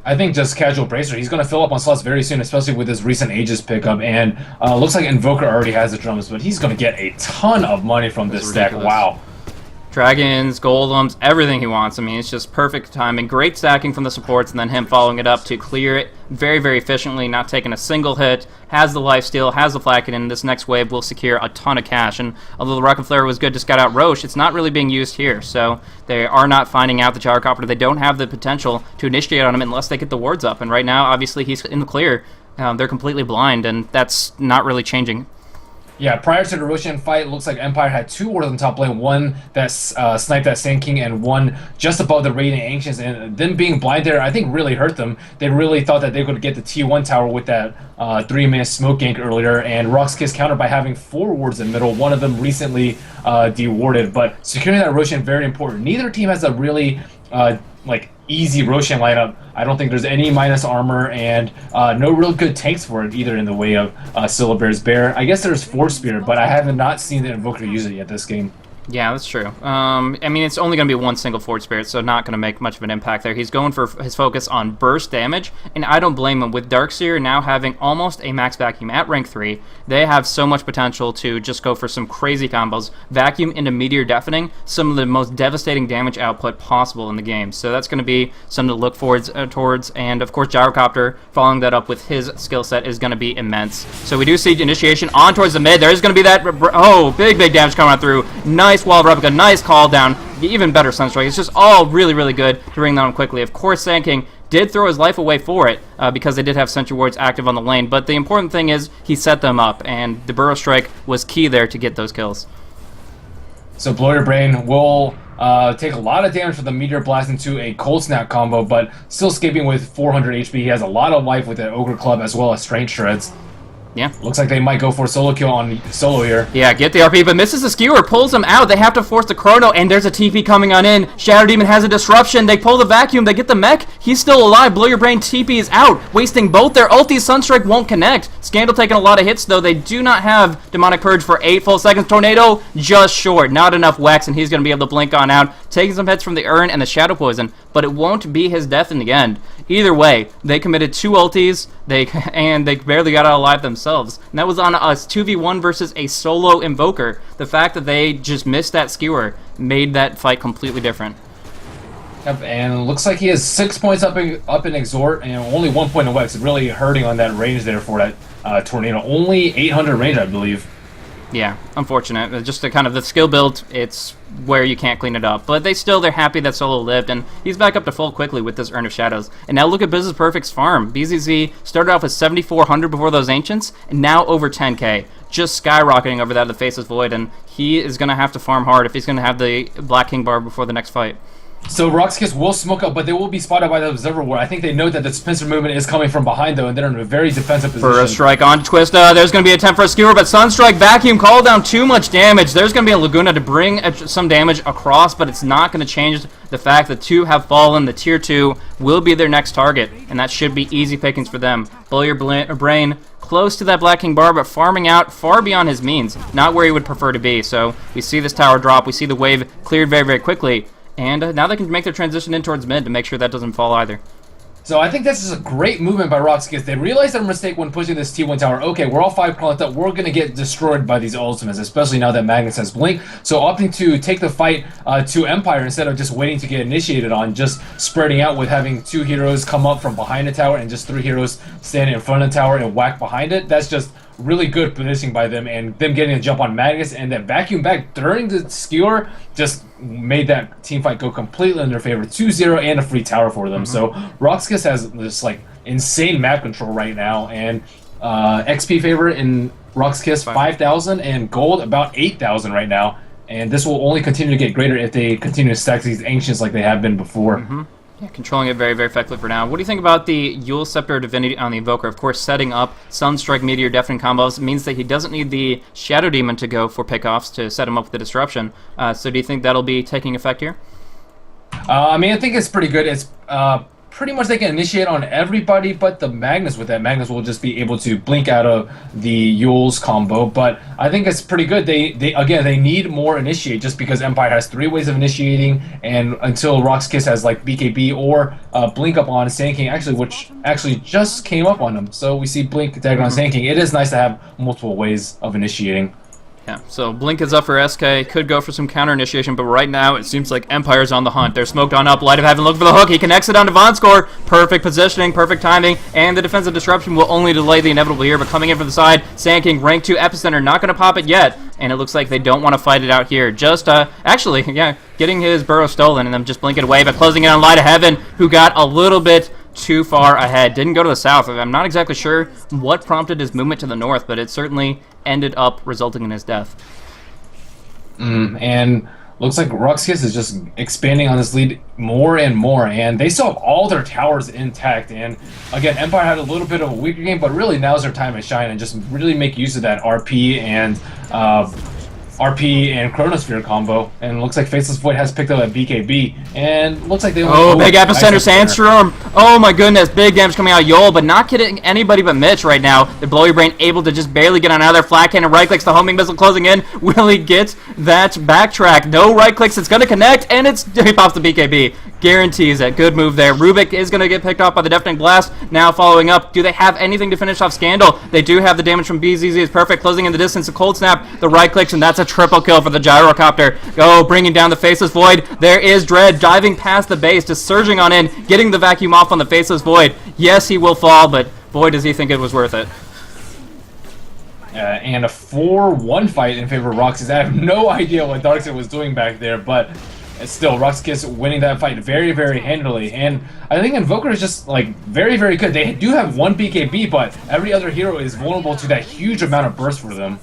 I think just casual Bracer. He's going to fill up on slots very soon, especially with his recent Aegis pickup. And looks like Invoker already has the drums, but he's going to get a ton of money from this stack. Wow. Dragons, Golems, everything he wants. I mean, it's just perfect timing. Great stacking from the supports, and then him following it up to clear it very, very efficiently, not taking a single hit. Has the lifesteal, has the Flacken, and this next wave will secure a ton of cash. And although the Rocket Flare was good to scout out Roche, it's not really being used here. So they are not finding out the Gyrocopter. They don't have the potential to initiate on him unless they get the wards up. And right now, obviously, he's in the clear. They're completely blind, and that's not really changing. Yeah, prior to the Roshan fight, it looks like Empire had two wards on top lane, one that sniped that Sand King and one just above the Radiant Ancients, and them being blind there, I think really hurt them. They really thought that they could get the T1 tower with that 3-minute smoke gank earlier, and RoX.KIS countered by having 4 wards in the middle, one of them recently dewarded, but securing that Roshan very important. Neither team has a really easy Roshan lineup. I don't think there's any minus armor and no real good tanks for it either in the way of Syllabear's Bear. I guess there's Force Spirit, but I have not seen the Invoker use it yet this game. Yeah, that's true. I mean, it's only going to be one single Force Spirit, so not going to make much of an impact there. He's going for his focus on burst damage, and I don't blame him. With Darkseer now having almost a max vacuum at rank 3, they have so much potential to just go for some crazy combos. Vacuum into Meteor Deafening, some of the most devastating damage output possible in the game. So that's going to be something to look forward towards, and of course Gyrocopter, following that up with his skill set, is going to be immense. So we do see initiation on towards the mid. There's going to be that, big damage coming through. Nice wall of replica, nice call down, even better Sunstrike. It's just all really, really good to bring down quickly. Of course, Sand King did throw his life away for it because they did have Sentry Wards active on the lane, but the important thing is he set them up, and the Burrow Strike was key there to get those kills. So Blow Your Brain will take a lot of damage for the Meteor Blast into a Cold Snap combo, but still escaping with 400 HP. He has a lot of life with the Ogre Club as well as Strength Shreds. Yeah. Looks like they might go for a solo kill on solo here. Yeah, get the RP, but misses the skewer, pulls him out. They have to force the chrono, and there's a TP coming on in. Shadow Demon has a disruption. They pull the vacuum. They get the mech. He's still alive. Blow Your Brain TP is out, wasting both their ultis. Sunstrike won't connect. Scandal taking a lot of hits, though. They do not have Demonic Purge for 8 full seconds. Tornado just short. Not enough Wex, and he's going to be able to blink on out. Taking some hits from the Urn and the Shadow Poison, but it won't be his death in the end. Either way, they committed 2 ultis, and they barely got out alive themselves. And that was on a 2v1 versus a solo Invoker. The fact that they just missed that skewer made that fight completely different. Yep, and it looks like he has 6 points up in Exhort and only 1 point in Wex. Really hurting on that range there for that Tornado. Only 800 range, I believe. Yeah, unfortunate. Just the kind of the skill build, it's where you can't clean it up. But they're happy that Solo lived, and he's back up to full quickly with this Urn of Shadows. And now look at Business Perfect's farm. BZZ started off with 7,400 before those Ancients, and now over 10k. Just skyrocketing over that of the Faceless Void, and he is going to have to farm hard if he's going to have the Black King Bar before the next fight. So RoX.KIS will smoke up, but they will be spotted by the Observer Ward. I think they know that the Spencer movement is coming from behind, though, and they're in a very defensive position. First strike on Twista. There's going to be an attempt for a skewer, but Sunstrike vacuum call down too much damage. There's going to be a Laguna to bring some damage across, but it's not going to change the fact that 2 have fallen. The tier 2 will be their next target, and that should be easy pickings for them. Blow your brain close to that Black King bar, but farming out far beyond his means. Not where he would prefer to be. So we see this tower drop. We see the wave cleared very, very quickly. And now they can make their transition in towards mid to make sure that doesn't fall either. So I think this is a great movement by RoX.KIS. They realized their mistake when pushing this T1 tower. Okay, we're all 5 crawling up. We're going to get destroyed by these ultimates, especially now that Magnus has Blink. So opting to take the fight to Empire instead of just waiting to get initiated on, just spreading out with having 2 heroes come up from behind the tower and just 3 heroes standing in front of the tower and whack behind it. That's just really good positioning by them, and them getting a jump on Magnus and that vacuum back during the skewer just made that team fight go completely in their favor. 2-0 and a free tower for them. So RoX.KIS has this like insane map control right now, and XP favor in RoX.KIS 5,000 and gold about 8,000 right now, and this will only continue to get greater if they continue to stack these ancients like they have been before. Yeah, controlling it very, very effectively for now. What do you think about the Eul Scepter Divinity on the Invoker? Of course, setting up Sunstrike, Meteor, Deafening combos means that he doesn't need the Shadow Demon to go for pickoffs to set him up with the Disruption. So do you think that'll be taking effect here? I mean, I think it's pretty good. It's pretty much they can initiate on everybody but the Magnus with that. Magnus will just be able to blink out of the Eul's combo, but I think it's pretty good. They need more initiate just because Empire has 3 ways of initiating, and until RoX.KIS has like BKB or blink up on Sand King, which just came up on them. So we see blink tag on Sand King. It is nice to have multiple ways of initiating. Yeah, so Blink is up for SK, could go for some counter initiation, but right now it seems like Empire's on the hunt. They're smoked on up, Light of Heaven looking for the hook, he connects it onto Vonscore, perfect positioning, perfect timing, and the defensive disruption will only delay the inevitable here, but coming in from the side, Sand King, rank 2 Epicenter, not going to pop it yet, and it looks like they don't want to fight it out here. Just, getting his burrow stolen and then just blink it away, but closing it on Light of Heaven, who got a little bit too far ahead. Didn't go to the south. I'm not exactly sure what prompted his movement to the north, but it certainly ended up resulting in his death. And looks like RoX.KIS is just expanding on this lead more and more, and they still have all their towers intact. And again, Empire had a little bit of a weaker game, but really now's their time to shine and just really make use of that RP and Chronosphere combo, and looks like Faceless Void has picked up a BKB, and looks like they big Epicenter Sandstorm. Oh my goodness, big damage coming out of Yol, but not getting anybody but Mitch right now. The Blow Your Brain able to just barely get on out of there. Flat cannon right clicks, the homing missile closing in. Will he get that backtrack? No right clicks, it's gonna connect, and he pops the BKB. Guarantees it. Good move there. Rubik is going to get picked off by the Deafening Blast. Now following up, do they have anything to finish off Scandal? They do have the damage from BZZ. Is perfect. Closing in the distance. A Cold Snap. The right clicks, and that's a triple kill for the Gyrocopter. Go, bringing down the Faceless Void. There is Dread diving past the base, just surging on in, getting the vacuum off on the Faceless Void. Yes, he will fall, but boy, does he think it was worth it. And a 4-1 fight in favor of RoX.KIS. I have no idea what Darkseid was doing back there, but still, RoX.KIS winning that fight very, very handily. And I think Invoker is just, like, very, very good. They do have 1 BKB, but every other hero is vulnerable to that huge amount of burst for them.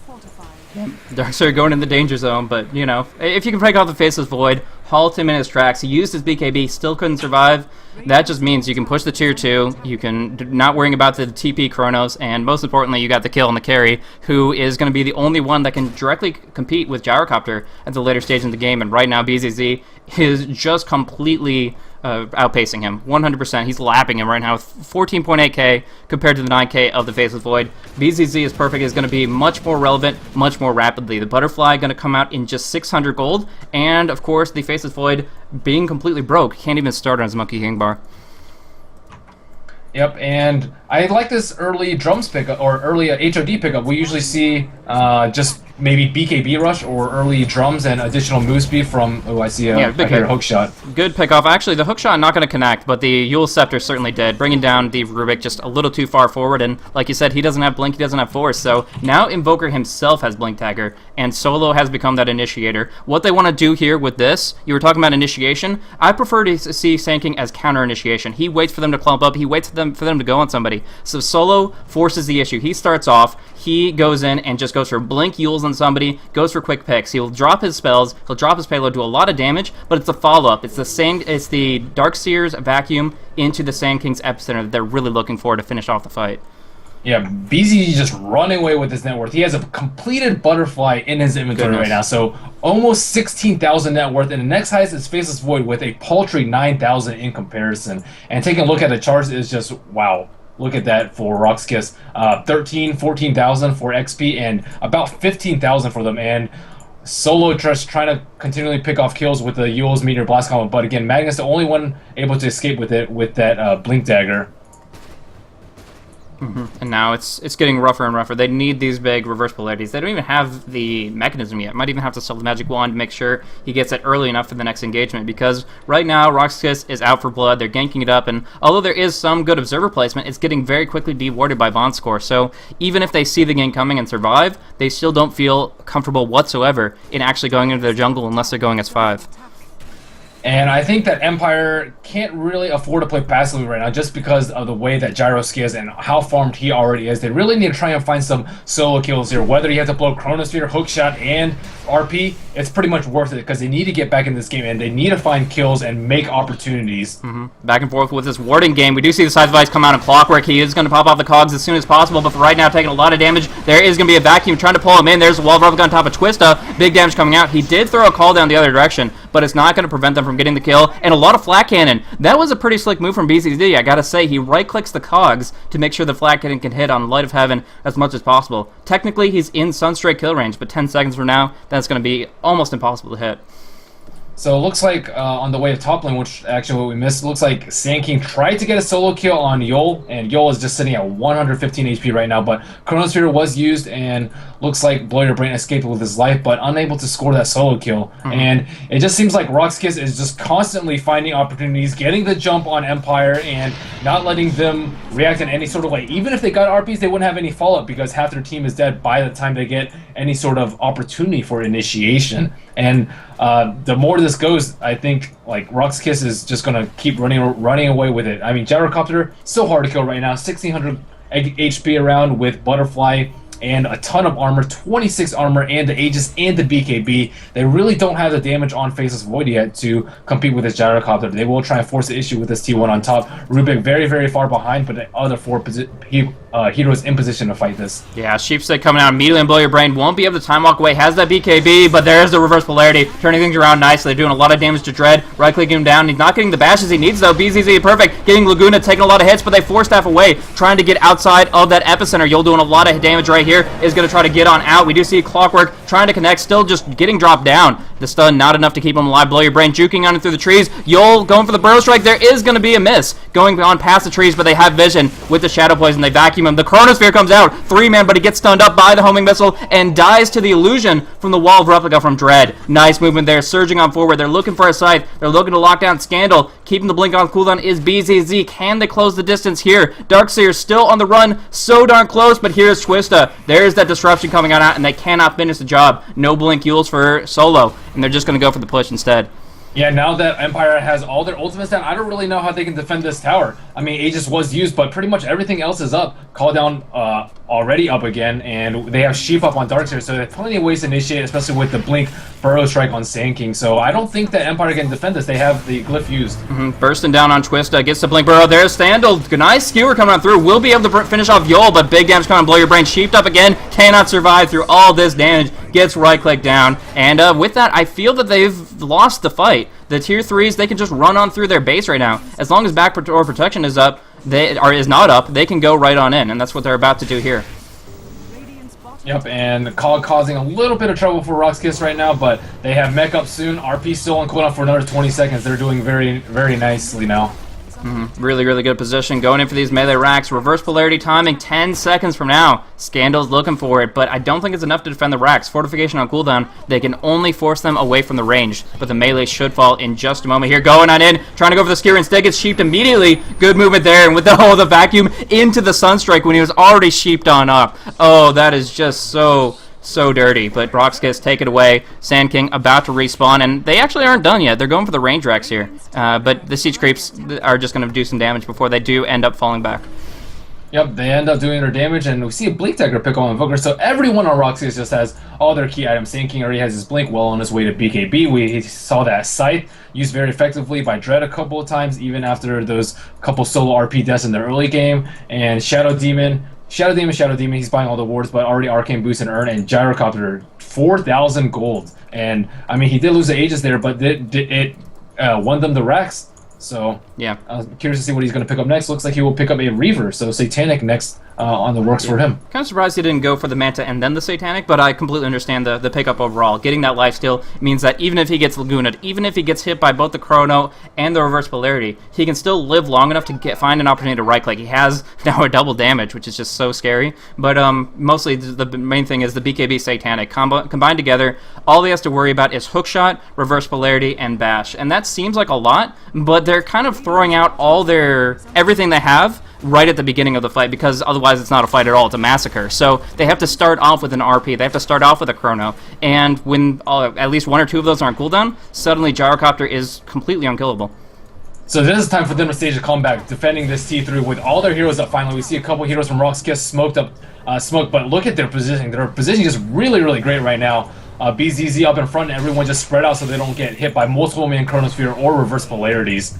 Darkseid going in the danger zone, but, you know, if you can break off the Faceless Void, halt him in his tracks. He used his BKB, still couldn't survive. That just means you can push the tier 2, you can not worrying about the TP Chronos, and most importantly, you got the kill on the carry, who is going to be the only one that can directly compete with Gyrocopter at the later stage in the game, and right now BZZ is just completely outpacing him, 100%. He's lapping him right now with 14.8k compared to the 9k of the Faceless Void. BZZ is perfect, is going to be much more relevant, much more rapidly. The Butterfly going to come out in just 600 gold, and of course the Faceless Void being completely broke, can't even start on his Monkey King bar. Yep, and I like this early drums pickup, or early HOD pickup. We usually see just maybe BKB rush or early drums and additional move speed from, I see a hook shot. Good pickoff. Actually, the hook shot not going to connect, but the Eul Scepter certainly did, bringing down the Rubik just a little too far forward, and like you said, he doesn't have Blink, he doesn't have Force, so now Invoker himself has Blink Tagger, and Solo has become that initiator. What they want to do here with this, you were talking about initiation, I prefer to see Sand King as counter initiation. He waits for them to clump up, he waits for them to go on somebody. So Solo forces the issue. He starts off, he goes in and just goes for blink Yules on somebody, goes for quick picks. He'll drop his spells, he'll drop his payload, do a lot of damage, but it's the follow-up. It's the Darkseer's vacuum into the Sand King's epicenter that they're really looking for to finish off the fight. Yeah, BZZ just running away with his net worth. He has a completed butterfly in his inventory right now, so almost 16,000 net worth, and the next highest is Faceless Void with a paltry 9,000 in comparison. And taking a look at the charts is just, wow. Look at that for RoX.KIS. 14,000 for XP and about 15,000 for them. And Solo just trying to continually pick off kills with the Yule's Meteor Blast combo. But again, Magnus the only one able to escape with it with that Blink Dagger. And now it's getting rougher and rougher. They need these big reverse polarities. They don't even have the mechanism yet. Might even have to sell the magic wand to make sure he gets it early enough for the next engagement, because right now RoX.KIS is out for blood. They're ganking it up, and although there is some good observer placement, it's getting very quickly dewarded by Bond score. So even if they see the gank coming and survive, they still don't feel comfortable whatsoever in actually going into their jungle unless they're going as 5. And I think that Empire can't really afford to play passively right now just because of the way that Gyrosk is and how farmed he already is. They really need to try and find some solo kills here. Whether you have to blow Chronosphere, Hookshot, and RP, it's pretty much worth it because they need to get back in this game and they need to find kills and make opportunities. Back and forth with this warding game. We do see the Scythe Device come out in Clockwork. He is going to pop off the cogs as soon as possible, but for right now, taking a lot of damage. There is going to be a vacuum trying to pull him in. There's a wall of Replica on top of Twista. Big damage coming out. He did throw a call down the other direction, but it's not going to prevent them from getting the kill. And a lot of flat cannon. That was a pretty slick move from BZZ. I gotta say, he right-clicks the cogs to make sure the flat cannon can hit on Light of Heaven as much as possible. Technically, he's in Sunstray kill range, but 10 seconds from now, that's going to be almost impossible to hit. So it looks like on the way to top lane, which actually what we missed, it looks like Sand King tried to get a solo kill on Yol, and Yol is just sitting at 115 HP right now, but Chronosphere was used, and looks like Blow Your Brain escaped with his life, but unable to score that solo kill. And it just seems like RoX.KIS is just constantly finding opportunities, getting the jump on Empire, and not letting them react in any sort of way. Even if they got RPs, they wouldn't have any follow-up because half their team is dead by the time they get any sort of opportunity for initiation. And the more this goes, I think like RoX.KIS is just gonna keep running away with it. I mean, Gyrocopter so hard to kill right now, 1600 HP around with Butterfly and a ton of armor, 26 armor, and the Aegis and the BKB. They really don't have the damage on Faceless Void yet to compete with this Gyrocopter. They will try and force the issue with this T1 on top. Rubik very, very far behind, but the other 4 heroes in position to fight this. Yeah, Sheepstick coming out immediately and Blow Your Brain. Won't be able to time walk away. Has that BKB, but there's the reverse polarity. Turning things around nicely. They're doing a lot of damage to Dread. Right-clicking him down. He's not getting the bashes he needs, though. BZZ perfect. Getting Laguna, taking a lot of hits, but they force staff away. Trying to get outside of that epicenter. Yol doing a lot of damage right here. Is going to try to get on out. We do see Clockwork trying to connect. Still just getting dropped down. The stun not enough to keep him alive. Blow Your Brain juking on it through the trees. Yol going for the Burrow Strike. There is going to be a miss. Going on past the trees, but they have vision with the Shadow Poison. They vacuum him. The Chronosphere comes out. 3-man, but he gets stunned up by the homing missile and dies to the illusion from the Wall of Replica from Dread. Nice movement there. Surging on forward. They're looking for a scythe. They're looking to lock down Scandal. Keeping the blink on cooldown is BZZ. Can they close the distance here? Darkseer still on the run. So darn close, but here's Twista. There's that disruption coming on out, and they cannot finish the job. No blink Yules for Solo, and they're just going to go for the push instead. Yeah, now that Empire has all their ultimates down, I don't really know how they can defend this tower. I mean, Aegis was used, but pretty much everything else is up. Call down already up again, and they have Sheep up on Darkseer, so they have plenty of ways to initiate, especially with the Blink Burrow Strike on Sand King. So I don't think that Empire can defend this. They have the glyph used. Bursting down on Twista, gets the Blink Burrow. There's Sandal. Nice skewer coming on through. Will be able to finish off Yol, but big damage coming on Blow Your Brain. Sheeped up again. Cannot survive through all this damage. Gets right-click down. And with that, I feel that they've lost the fight. The tier 3s, they can just run on through their base right now. As long as back or protection is up, is not up, they can go right on in, and that's what they're about to do here. Yep, and Cog causing a little bit of trouble for RoX.KIS right now, but they have mech up soon. RP still on cooldown for another 20 seconds. They're doing very, very nicely now. Really, really good position. Going in for these melee racks. Reverse polarity timing 10 seconds from now. Scandal's looking for it, but I don't think it's enough to defend the racks. Fortification on cooldown. They can only force them away from the range, but the melee should fall in just a moment here. Going on in, trying to go for the skewer. Instead gets sheeped immediately. Good movement there, and with the vacuum into the Sunstrike when he was already sheeped on up. Oh, that is just so dirty, but RoX.KIS take it away. Sand King about to respawn, and they actually aren't done yet. They're going for the range racks here, but the siege creeps are just going to do some damage before they do end up falling back. Yep, they end up doing their damage, and we see a Blink Dagger pick up on Invoker, so everyone on RoX.KIS just has all their key items. Sand King already has his Blink well on his way to BKB. We saw that Scythe used very effectively by Dread a couple of times, even after those couple solo RP deaths in the early game. And Shadow Demon, he's buying all the wards, but already Arcane Boost and Earn, and Gyrocopter, 4,000 gold. And, I mean, he did lose the Aegis there, but it won them the racks. So yeah, I'm curious to see what he's going to pick up next. Looks like he will pick up a Reaver, so Satanic next on the works for him. Kind of surprised he didn't go for the Manta and then the Satanic, but I completely understand the pickup overall. Getting that lifesteal means that even if he gets Lagooned, even if he gets hit by both the Chrono and the Reverse Polarity, he can still live long enough to find an opportunity to right-click. He has now a double damage, which is just so scary. But mostly the main thing is the BKB Satanic. Combined together, all he has to worry about is Hookshot, Reverse Polarity, and Bash. And that seems like a lot, but they're kind of throwing out everything they have right at the beginning of the fight, because otherwise it's not a fight at all, it's a massacre. So they have to start off with an RP, they have to start off with a Chrono, and when at least one or two of those are on cooldown, suddenly Gyrocopter is completely unkillable. So this is time for them to stage a comeback, defending this T3 with all their heroes up. Finally, we see a couple heroes from RoX.KIS smoked, but look at their positioning. Their positioning is really, really great right now. BZZ up in front, and everyone just spread out so they don't get hit by multiple man Chronosphere or Reverse Polarities.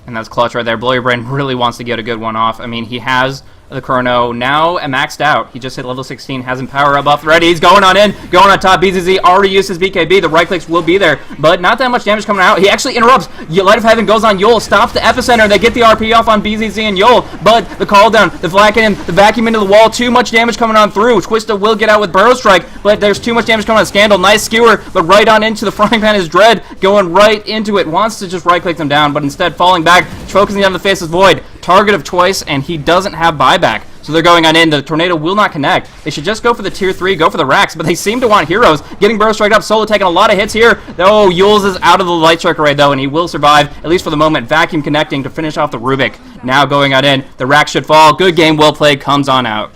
And that's clutch right there. Blow Your Brain really wants to get a good one off. I mean, he has the Chrono now maxed out. He just hit level 16, has him power up buff ready. He's going on in, going on top. BZZ already used his BKB. The right clicks will be there, but not that much damage coming out. He actually interrupts. Light of Heaven goes on Yul, stops the Epicenter. They get the RP off on BZZ and Yul, but the call down, the vacuum into the wall, too much damage coming on through. Twista will get out with Burrow Strike, but there's too much damage coming on Scandal. Nice skewer, but right on into the frying pan is Dread, going right into it. Wants to just right click them down, but instead falling back, focusing on the Faceless Void. Target of choice, and he doesn't have buyback. So they're going on in. The Tornado will not connect. They should just go for the tier 3, go for the racks, but they seem to want heroes. Getting Burrow Strike up, Solo taking a lot of hits here. Oh, Yules is out of the Light Strike array, though, and he will survive, at least for the moment. Vacuum connecting to finish off the Rubik. Now going on in. The rack should fall. Good game, well played, comes on out.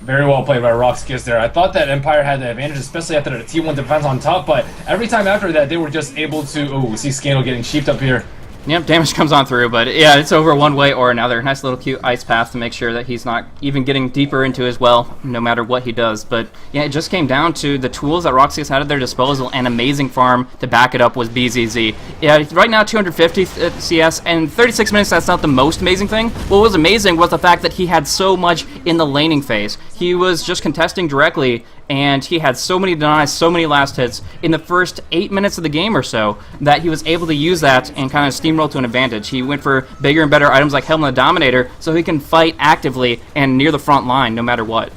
Very well played by RoX.KIS there. I thought that Empire had the advantage, especially after the T1 defense on top, but every time after that, they were just able to... Oh, we see Scandal getting sheeped up here. Yep, damage comes on through, but yeah, it's over one way or another. Nice little cute ice path to make sure that he's not even getting deeper into his well, no matter what he does. But yeah, it just came down to the tools that RoX.KIS had at their disposal, and amazing farm to back it up was BZZ. Yeah, right now 250 CS, and 36 minutes, that's not the most amazing thing. What was amazing was the fact that he had so much in the laning phase. He was just contesting directly, and he had so many denies, so many last hits in the first 8 minutes of the game or so that he was able to use that and kind of steamroll to an advantage. He went for bigger and better items like Helm of the Dominator so he can fight actively and near the front line no matter what.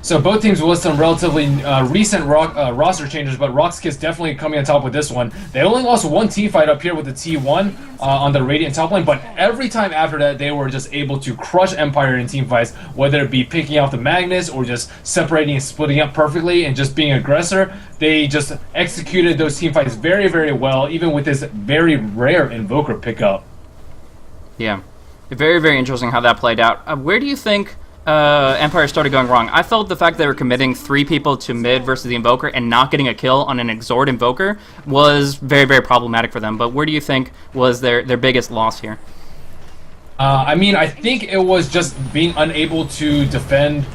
So both teams will list some relatively recent roster changes, but RoX.KIS definitely coming on top with this one. They only lost one team fight up here with the T1 on the Radiant top lane, but every time after that, they were just able to crush Empire in team fights, whether it be picking out the Magnus or just separating and splitting up perfectly and just being aggressor. They just executed those team fights very, very well, even with this very rare Invoker pickup. Yeah, very, very interesting how that played out. Where do you think Empire started going wrong? I felt the fact they were committing 3 people to mid versus the Invoker and not getting a kill on an Exhort Invoker was very, very problematic for them. But where do you think was their biggest loss here? I mean, I think it was just being unable to defend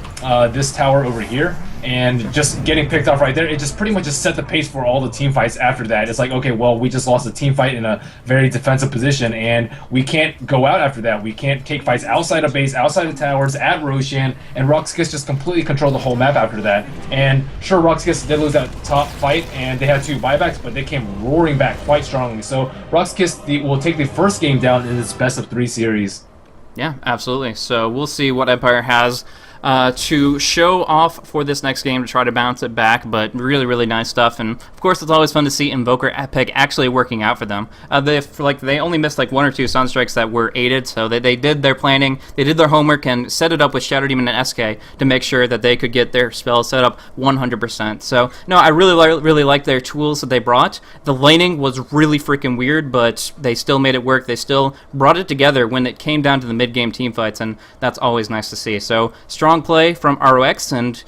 this tower over here and just getting picked off right there. It just pretty much just set the pace for all the team fights after that. It's like, okay, well, we just lost a team fight in a very defensive position, and we can't go out after that. We can't take fights outside of base, outside of towers, at Roshan, and RoX.KIS just completely controlled the whole map after that. And sure, RoX.KIS did lose that top fight, and they had 2 buybacks, but they came roaring back quite strongly. So RoX.KIS will take the first game down in this best-of-3 series. Yeah, absolutely. So we'll see what Empire has to show off for this next game to try to bounce it back, but really, really nice stuff. And of course, it's always fun to see Invoker Epic actually working out for them. They only missed like 1 or 2 Sunstrikes that were aided, so they did their planning, they did their homework, and set it up with Shadow Demon and SK to make sure that they could get their spell set up 100%. So no, I really like their tools that they brought. The laning was really freaking weird, but they still made it work. They still brought it together when it came down to the mid-game team fights, and that's always nice to see. So strong play from RoX, and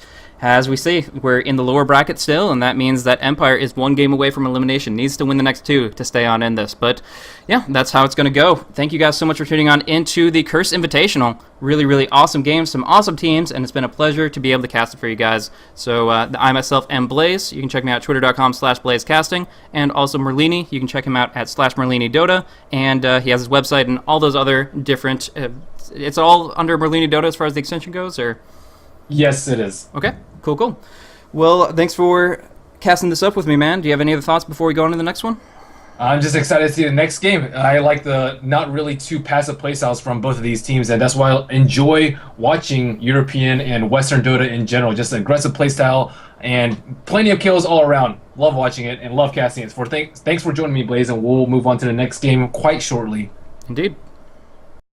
As we see, we're in the lower bracket still, and that means that Empire is 1 game away from elimination. Needs to win the next 2 to stay on in this. But yeah, that's how it's going to go. Thank you guys so much for tuning on into the Curse Invitational. Really, really awesome games, some awesome teams, and it's been a pleasure to be able to cast it for you guys. So I myself am Blaze. You can check me out at twitter.com/blazecasting, and also Merlini. You can check him out at /MerliniDota, and he has his website and all those other different... it's all under Merlini Dota as far as the extension goes, or... Yes, it is. Okay, cool. Well, thanks for casting this up with me, man. Do you have any other thoughts before we go on to the next one? I'm just excited to see the next game. I like the not really too passive playstyles from both of these teams, and that's why I enjoy watching European and Western Dota in general. Just aggressive playstyle and plenty of kills all around. Love watching it and love casting it. Thanks for joining me, Blaze, and we'll move on to the next game quite shortly. Indeed.